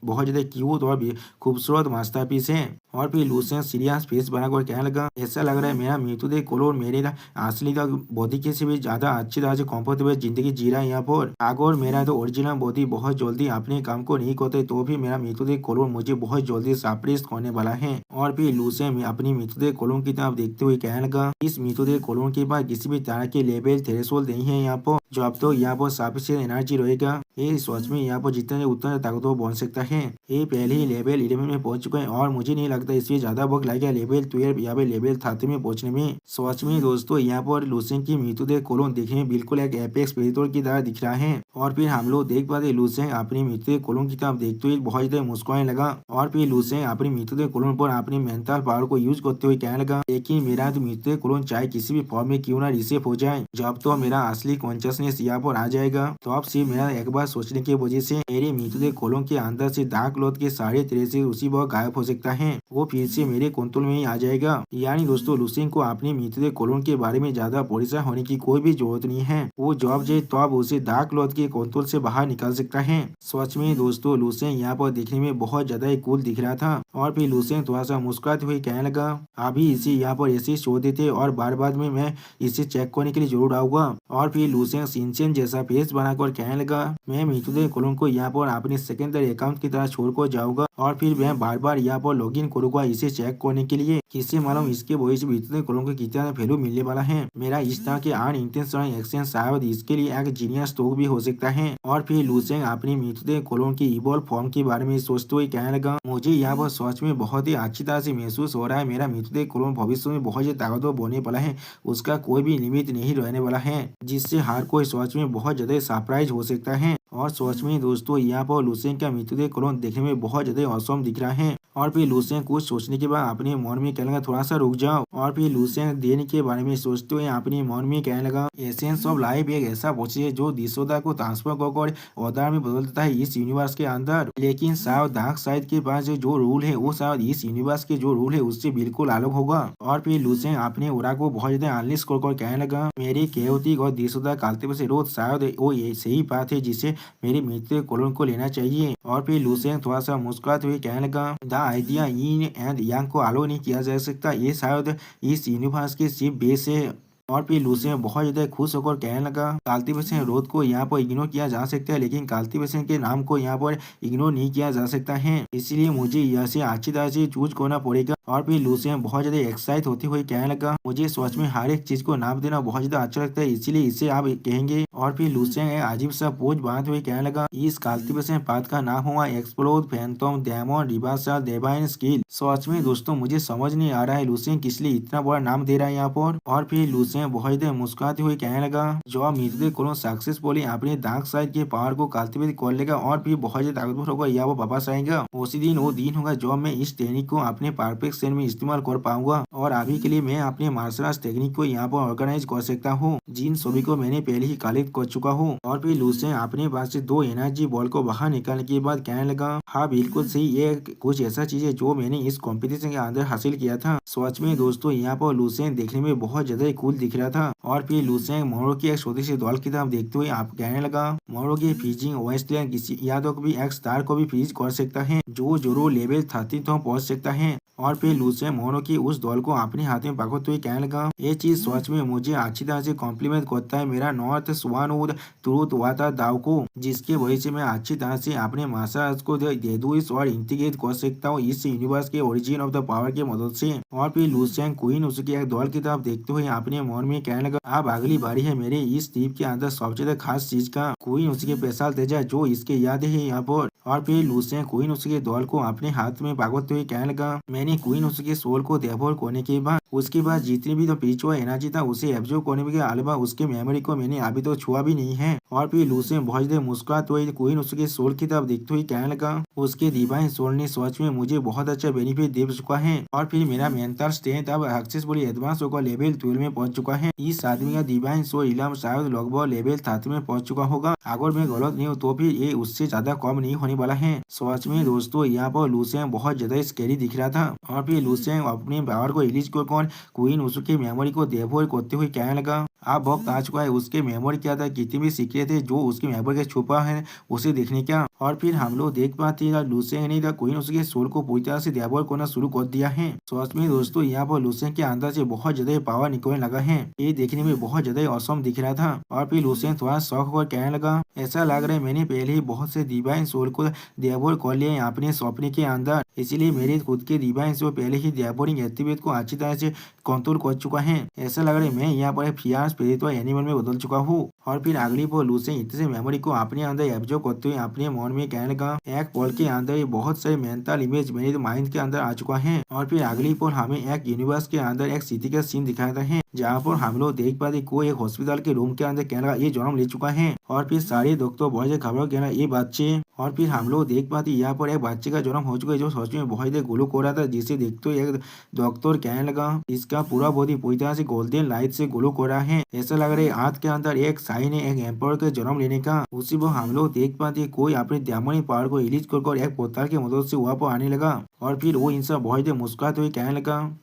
बहुत ज्यादा क्यूट और खूबसूरत मास्टरपीस है। और फिर लूसेन सीरियस फेस बनाकर कहने लगा, ऐसा लग रहा है मेरा मृतदेह कोलोन मेरे असली बॉडी के से भी ज्यादा अच्छी तरह से कंफर्टेबल जिंदगी जी रहा है यहाँ पर। अगर मेरा तो ओरिजिनल बॉडी बहुत जल्दी अपने काम को नहीं करते तो भी मेरा मृतदेह कोलोन मुझे बहुत जल्दी सरप्राइज करने वाला है। और फिर लूसेन अपनी मृतदेह कोलोन की तरफ देखते हुए कहने लगा, इस मृतदेह कोलोन के पास किसी भी तरह के लेवल थ्रेशोल्ड नहीं है यहाँ पर। जब तो यहाँ पर सफिशिएंट एनर्जी रहेगा, ये सच में यहाँ पर जितना उतना ताकतवर बन सकता है। ये पहले ही लेवल 11 में पहुंच चुका है और मुझे नहीं लगता इसमें ज्यादा वक्त लगेगा लेवल 12 या फिर लेवल 30 में पहुंचने में। सच में दोस्तों, यहाँ पर लूसेन की मृतदेह कोलोन देखने में बिल्कुल एक एपेक्स प्रेडेटर की तरह दिख रहा है। और फिर हम लोग देख पाते लूसेन अपनी मृतदेह कोलोन की तरफ देखते हुए बहुत ज्यादा मुस्कुराने लगा। और फिर लूसेन अपनी मृतदेह कोलोन पर अपनी मेंटल पावर को यूज करते हुए कहने लगा, लेकिन मेरा तो मृतदेह कोलोन चाहे किसी भी फॉर्म में क्यों ना रिसेप हो जाए, जब तो मेरा असली कॉन्शियसनेस यहाँ पर आ जाएगा तो अब सिर्फ मेरा एक बार सोचने की वजह से मेरे मृतदेह कोलोन के अंदर से डार्क लॉर्ड के सारे तरह से उसी वक्त गायब हो सकता है। वो फिर से मेरे कंट्रोल में ही आ जाएगा। यानी दोस्तों, लूसेन को अपने मृतदेह कोलोन के बारे में ज्यादा परेशान होने की कोई भी जरूरत नहीं है। वो जब चाहे तब उसे डार्क लॉर्ड के कंट्रोल से बाहर निकाल सकता है। सच में दोस्तों, लूसेन यहाँ पर देखने में बहुत ज्यादा ही कूल दिख रहा था। और फिर लूसेन थोड़ा सा मुस्कुराते हुए कहने लगा, अभी इसे यहाँ पर ऐसे छोड़ देते और बार बार में मैं इसे चेक करने के लिए जरूर आऊंगा। और फिर लूसेन सिंचन जैसा फेस बनाकर कहने लगा, मैं मृतदेह कोलोन को यहाँ पर अपने सेकेंडरी अकाउंट की तरह छोड़कर जाऊंगा और फिर मैं बार बार यहाँ पर लॉगिन करूंगा इसे चेक करने के लिए। किसी मालूम इसके वजह से मृतदेह कोलोन को कितना वैल्यू मिलने वाला है। मेरा इस तरह के अनइंटेंशनल एक्शन शायद इसके लिए एक जीनियस स्ट्रोक भी हो सकता है। और फिर लूसेन अपनी मृतदेह कोलोन की इवॉल्व फॉर्म के बारे में सोचते हुए कहने लगा, मुझे यहाँ पर सच में बहुत ही अच्छी तरह से महसूस हो रहा है। मेरा मृतदेह कोलोन भविष्य में बहुत ज्यादा ताकतवर बनने वाला है, उसका कोई भी लिमिट नहीं रहने वाला है, जिससे हर कोई सच में बहुत ज्यादा सरप्राइज हो सकता है। और सच में दोस्तों, यहाँ पर लूसेन का मृतदेह कोलोन देखने में बहुत ज्यादा औसम दिख रहा है। और फिर लूसेन कुछ सोचने के बाद अपने मन में कहने लगा, थोड़ा सा रुक जाओ। और फिर लूसेन देने के बारे में सोचते हुए अपने मन में कहने लगा, एसेंस ऑफ लाइफ एक ऐसा प्रोसेस है जो दिशोदा को ट्रांसफर कर औजार में बदल देता है इस यूनिवर्स के अंदर। लेकिन शायद डार्क साइड के पास जो रूल है वो शायद इस यूनिवर्स के जो रूल है उससे बिल्कुल अलग होगा। और फिर लूसेन अपने ओरा को बहुत ज्यादा अनलिस्ट कर कहने लगा, मेरी केओटिक और दिशोदा कालते से रोज शायद वो सही बात है जिसे मेरे मृतदेह कोलोन को लेना चाहिए। और फिर लूसेन थोड़ा सा मुस्कुराते हुए कहने लगा, the idea yin and yang को अलो नहीं किया जा सकता, ये शायद इस यूनिवर्स के सिर्फ बेस है। और फिर लूसेन बहुत ज्यादा खुश होकर कहने लगा, कल्टीवेशन रोध को यहाँ पर इग्नोर किया जा सकता है, लेकिन कल्टीवेशन के नाम को यहाँ पर इग्नोर नहीं किया जा सकता है, इसलिए मुझे यह से अच्छी तरह से चूज करना पड़ेगा। और फिर लूसेन बहुत ज्यादा एक्साइट होते हुए कहने लगा, मुझे सच में हर एक चीज को नाम देना बहुत ज्यादा अच्छा लगता है, इसीलिए इसे आप कहेंगे। और फिर लूसेन एक अजीब सा पोज बनाते हुए कहने लगा, इस कल्टीवेशन पाथ का नाम हुआ explode phantom demon reversal divine skill. सच में दोस्तों, मुझे समझ नहीं आ रहा है लूसेन किस लिए इतना बड़ा नाम दे रहा है यहाँ पर। और फिर लूसेन बहुत ज्यादा मुस्कुराते हुए कहने लगा, जो मृतदेह कोलोन सक्सेसफुली अपने डार्क साइड के पावर को कल्टीवेट कर लेगा और फिर बहुत ज्यादा ताकतवर होगा या वो वापस आएगा, उसी दिन वो दिन होगा जब मैं इस टेक्निक को अपने परफेक्ट सेल में इस्तेमाल कर पाऊंगा। और अभी के लिए मैं अपने मार्शल आर्ट्स टेक्निक को यहाँ पर ऑर्गेनाइज कर सकता हूँ, जिन सभी को मैंने पहले ही कलेक्ट कर चुका हूँ। और फिर लूसेन अपने पास से 2 एनर्जी बॉल को बाहर निकालने के बाद कहने लगा, हाँ बिल्कुल सही, ये कुछ ऐसा चीज है जो मैंने इस कॉम्पिटिशन के अंदर हासिल किया था। सच में दोस्तों, यहाँ पर लूसेन देखने में बहुत ज्यादा कूल दिख रहा था। और फिर लूसेन मोरो की एक छोटी सी दौड़ की तरफ देखते हुए आप कहने लगा, मोरो की फ्रीजिंग वेस्टलैंड किसी यादव को भी एक स्टार को भी फ्रीज कर सकता है, जो जरूर लेवल 30 तक पहुंच सकता है। और फिर लूसियन मोनो की उस डॉल को अपने हाथ में पकड़ते हुए कहने लगा, ये चीज सच में मुझे अच्छी तरह से कॉम्प्लीमेंट करता है मेरा नॉर्थ स्वानवुड ट्रूथ वाटर दाव को, जिसके वजह से मैं अच्छी तरह से अपने मार्शल आर्ट्स को दे दूँ इस और इंटीग्रेट कर सकता हूँ इस यूनिवर्स के ओरिजिन ऑफ द पावर की मदद से। और फिर लूसियन क्वीन उसकी एक डॉल की तरफ देखते हुए अपने मन में कहने लगा, अब अगली बारी है मेरे इस द्वीप के अंदर सबसे ज्यादा खास चीज का। क्वीन उसके पेशाल तेजा जो इसके याद है यहाँ पर। और फिर लूसियन क्वीन उसके डॉल को अपने हाथ में पकड़ते हुए कहने लगा, मैंने क्वीन उसके सोल को डेवोर करने के बाद उसके बाद जितनी भी तो स्पिरिचुअल एनर्जी था उसे एब्जॉर्ब करने के अलावा उसके मेमोरी को मैंने अभी तो छुआ भी नहीं है। और फिर लूसियन बहुत देर मुस्कुराते हुए क्वीन उसके सोल की तरफ देखते हुए कहने लगा, उसके डिवाइन सोल ने सच में मुझे बहुत अच्छा बेनिफिट दे चुका है और फिर मेरा मेंटल स्ट्रेंथ अब सक्सेसफुली एडवांस होकर लेवल 12 में पहुंच चुका है। इस आदमी का डिवाइन सोल इलम शायद लगभग लेवल 30 में पहुंच चुका होगा। अगर मैं गलत नहीं हूँ तो फिर ये उससे ज्यादा कम नहीं होने वाला है। सच में दोस्तों यहाँ पर लूसियन बहुत ज्यादा स्कैरी दिख रहा था। और फिर लूसियन अपने पावर को रिलीज कर क्वीन उसकी मेमोरी को डेवोर करते हुए कहने लगा, अब वक्त आ चुका है उसके मेमोरी क्या था, कितनी भी सीक्रेट थे जो उसकी मेमोरी के छुपा है उसे देखने का। और फिर हम लोग देख पाते हैं लूसियन ने क्वीन उसके सोल को पूरी तरह से डेवोर करना शुरू कर दिया है। सच में दोस्तों यहाँ पर लूसियन के अंदर से बहुत ज्यादा पावर निकलने लगा है। ये देखने में बहुत ज्यादा औसम दिख रहा था। और फिर लूसियन थोड़ा शौक होकर कहने लगा, ऐसा लग रहा है मैंने पहले ही बहुत से डिवाइन सोल को डेवोर कर लिया है अपने सपने के अंदर, इसीलिए मेरे खुद के डिवाइन सोल पहले ही डेवोरिंग एक्टिविटी को अच्छी तरह से कंट्रोल कर चुका है। ऐसा लग रहा है मैं यहाँ पर फियर स्पिरिट एनिमल में बदल चुका हूँ। और फिर अगली पर लूसियन इतने से मेमोरी को अपने अंदर एब्जॉर्ब करते हुए अपने मन में कहने लगा, एक पल के अंदर ये बहुत सारे मेंटल इमेज मेरे माइंड के अंदर आ चुका है। और फिर अगली पर हमें एक यूनिवर्स के अंदर एक सिटी का सीन दिखाता है जहाँ पर हम लोग देख पाते कोई एक हॉस्पिटल के रूम के अंदर कहने लगा ये जन्म ले चुका है। और फिर सारे डॉक्टर बहुत से खबर कहना ये बच्चे। और फिर हम लोग देख पाते यहाँ पर एक बच्चे का जन्म हो चुका है जो सच में बहुत देर ग्लो हो रहा था, जिसे देखते हुए एक डॉक्टर कहने लगा इसका पूरा बॉडी पूरी तरह से गोल्डन लाइट से ग्लो हो रहा है। ऐसा लग रहा है हाथ के अंदर एक साइन है एक एम्पायर के जन्म लेने का। उसी पर हम लोग देख पाते कोई अपने दिमागी पावर को रिलीज कर एक पोर्टल की मदद से वहाँ पर आने लगा। और फिर वो इंसान बहुत देर मुस्कुराते हुए कहने लगा,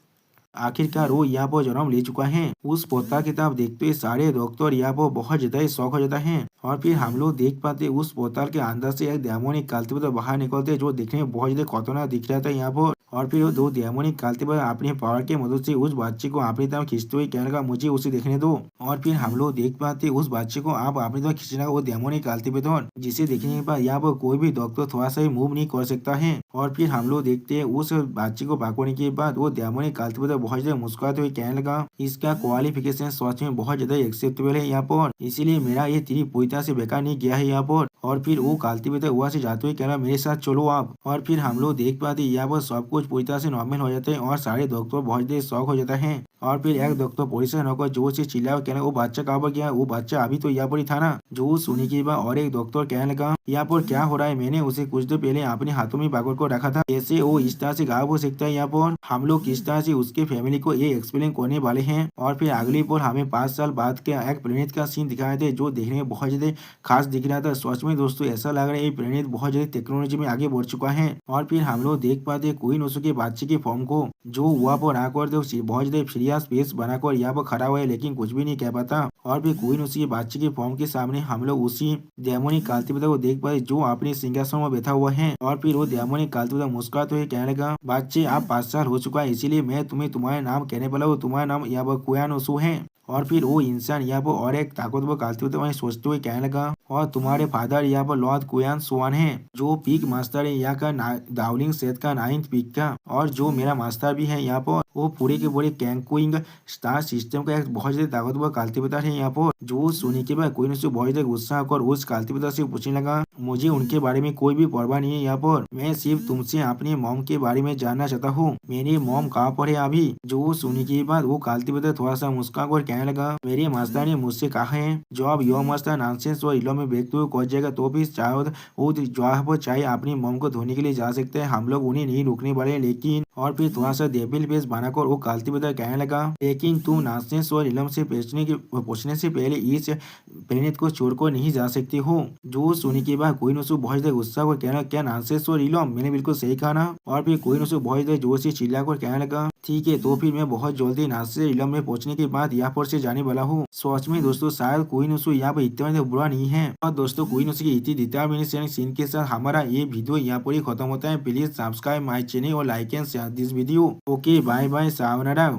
आखिरकार वो यहाँ पर जन्म ले चुका है। उस पोता किताब देखते हुए सारे डॉक्टर यहाँ पर बहुत ज्यादा शौक हो जाता है। और फिर हम लोग देख पाते उस पोतल के अंदर से एक डेमोनिक कल्टिवेटर बाहर निकलते जो दिखने में बहुत ज्यादा खतरनाक दिख रहा था यहाँ पर। और फिर वो दो डेमोनिक कल्टिवेटर अपने पावर की मदद से उस बच्चे को अपनी तरफ खींचते हुए कहने लगा मुझे उसे देखने दो। और फिर हम लोग देख पाते उस बच्चे को आप अपनी तरफ खींचने का वो डेमोनिक कल्टिवेटर, जिसे देखने के बाद यहाँ पर कोई भी डॉक्टर थोड़ा सा भी मूव नहीं कर सकता है। और फिर हम लोग देखते हैं उस बच्चे को पकड़ने के बाद वो डेमोनिक कल्टिवेटर बहुत ज्यादा मुस्कुराते हुए कहने लगा, इसका क्वालिफिकेशन सच में बहुत ज्यादा एक्सेप्टेबल है यहाँ पर, इसीलिए मेरा ये ट्रिप पूरी तरह से बेकार नहीं गया है यहाँ पर। और फिर वो कल्टिवेटर वहाँ से जाते हुए कहना मेरे साथ चलो आप। और फिर हम लोग देख पाते यहाँ पर सब कुछ पूरी तरह से नॉर्मल हो जाता है और सारे डॉक्टर बहुत देर शौक हो जाता है। और फिर एक डॉक्टर परेशान होकर जोर से चिल्ला कहना वो बच्चा कहाँ पर गया, वो बच्चा अभी तो यहाँ पर ही था ना। जो सुनी के बाद और एक डॉक्टर कहने लगा यहाँ पर क्या हो रहा है, मैंने उसे कुछ देर पहले अपने हाथों में पकड़ कर रखा था, ऐसे वो इस तरह से गायब हो सकता है यहाँ पर। हम लोग किस तरह से उसके फैमिली को ये एक्सप्लेन करने वाले हैं। और फिर अगली पर हमें 5 साल बाद के एक प्लेनेट का सीन दिखाए थे जो देखने में बहुत ज्यादा खास दिख रहा था। सच में दोस्तों ऐसा लग रहा है ये प्लेनेट बहुत ज्यादा टेक्नोलॉजी में आगे बढ़ चुका है। और फिर हम लोग देख पाते क्वीन ओशो के बच्चे के फॉर्म को जो वहाँ पर आकर बहुत ज्यादा फ्रिया स्पेस बनाकर यहाँ पर खड़ा हुआ है लेकिन कुछ भी नहीं कह पाता। और फिर क्वीन ओशो के बच्चे के फॉर्म के सामने हम लोग उसी डेमोनिक कल्टिवेटर को देख पाते जो अपने सिंहासन में बैठा हुआ है। और फिर वो डेमोनिक कल्टिवेटर मुस्कुराते हुए कहने लगा, बच्चे आप 5 साल हो चुका है इसीलिए मैं तुम्हें तुम्हारे नाम कहने वाला हूँ, तुम्हारा नाम यहाँ पर क्वीन ओशो है। और फिर वो इंसान यहाँ पर और एक ताकतवर कल्टिवेटर वहीं सोचते हुए कहने लगा, और तुम्हारे फादर यहाँ पर लॉर्ड क्वियान सोवन है जो पीक मास्टर है यहाँ का डाउलिंग सेट का 9th पीक का, और जो मेरा मास्टर भी है यहाँ पर वो पूरे के पूरे कैंकुइंग स्टार सिस्टम का एक बहुत ज्यादा ताकतवर कल्टिवेटर है यहाँ पर। जो सुनी के बाद क्वीन ओशो बहुत ज्यादा गुस्सा होकर उस कल्टिवेटर से पूछने लगा, मुझे उनके बारे में कोई भी परवाह नहीं है यहाँ पर, मैं सिर्फ तुमसे अपनी मॉम के बारे में जानना चाहता हूँ, मेरी मॉम कहाँ पर है अभी। जो सुनी के बाद वो कल्टिवेटर थोड़ा सा मुस्कुराकर कहने लगा, मेरे मास्टर ने मुझसे कहा है जब यो मास्टर नॉनसेंस और इलो में व्यक्ति को कर जाएगा तो भी चाहे वो जहाँ पर चाहे अपनी मॉम को धोने के लिए जा सकते हैं, हम लोग उन्हें नहीं रोकने वाले। लेकिन और फिर थोड़ा सा डेविल फेस बनाकर वो कल्टिवेटर कहने लगा, लेकिन तू नॉनसेंस और इलम से पूछने से पहले इस प्लेनेट को छोड़कर नहीं जा सकती हो। जो सुनी के बाद क्वीन ओशो बहुत ज्यादा गुस्सा को कहना, क्या नॉनसेंस और इलम, मैंने बिल्कुल सही कहा ना। और फिर क्वीन ओशो बहुत ज्यादा जोर से चिल्लाकर कहने लगा, ठीक है तो फिर मैं बहुत जल्दी नॉनसेंस इलम में पहुंचने के बाद यहाँ पर से जाने वाला हूँ। सच में दोस्तों शायद क्वीन ओशो यहाँ पर इतना बुरा नहीं है। और दोस्तों कोई नहीं सके इतनी डिटर्मिनेशन सीन के साथ हमारा ये वीडियो यहाँ पर ही खत्म होता है। प्लीज सब्सक्राइब माई चैनल और like and share this video. Okay bye bye, सावनारा।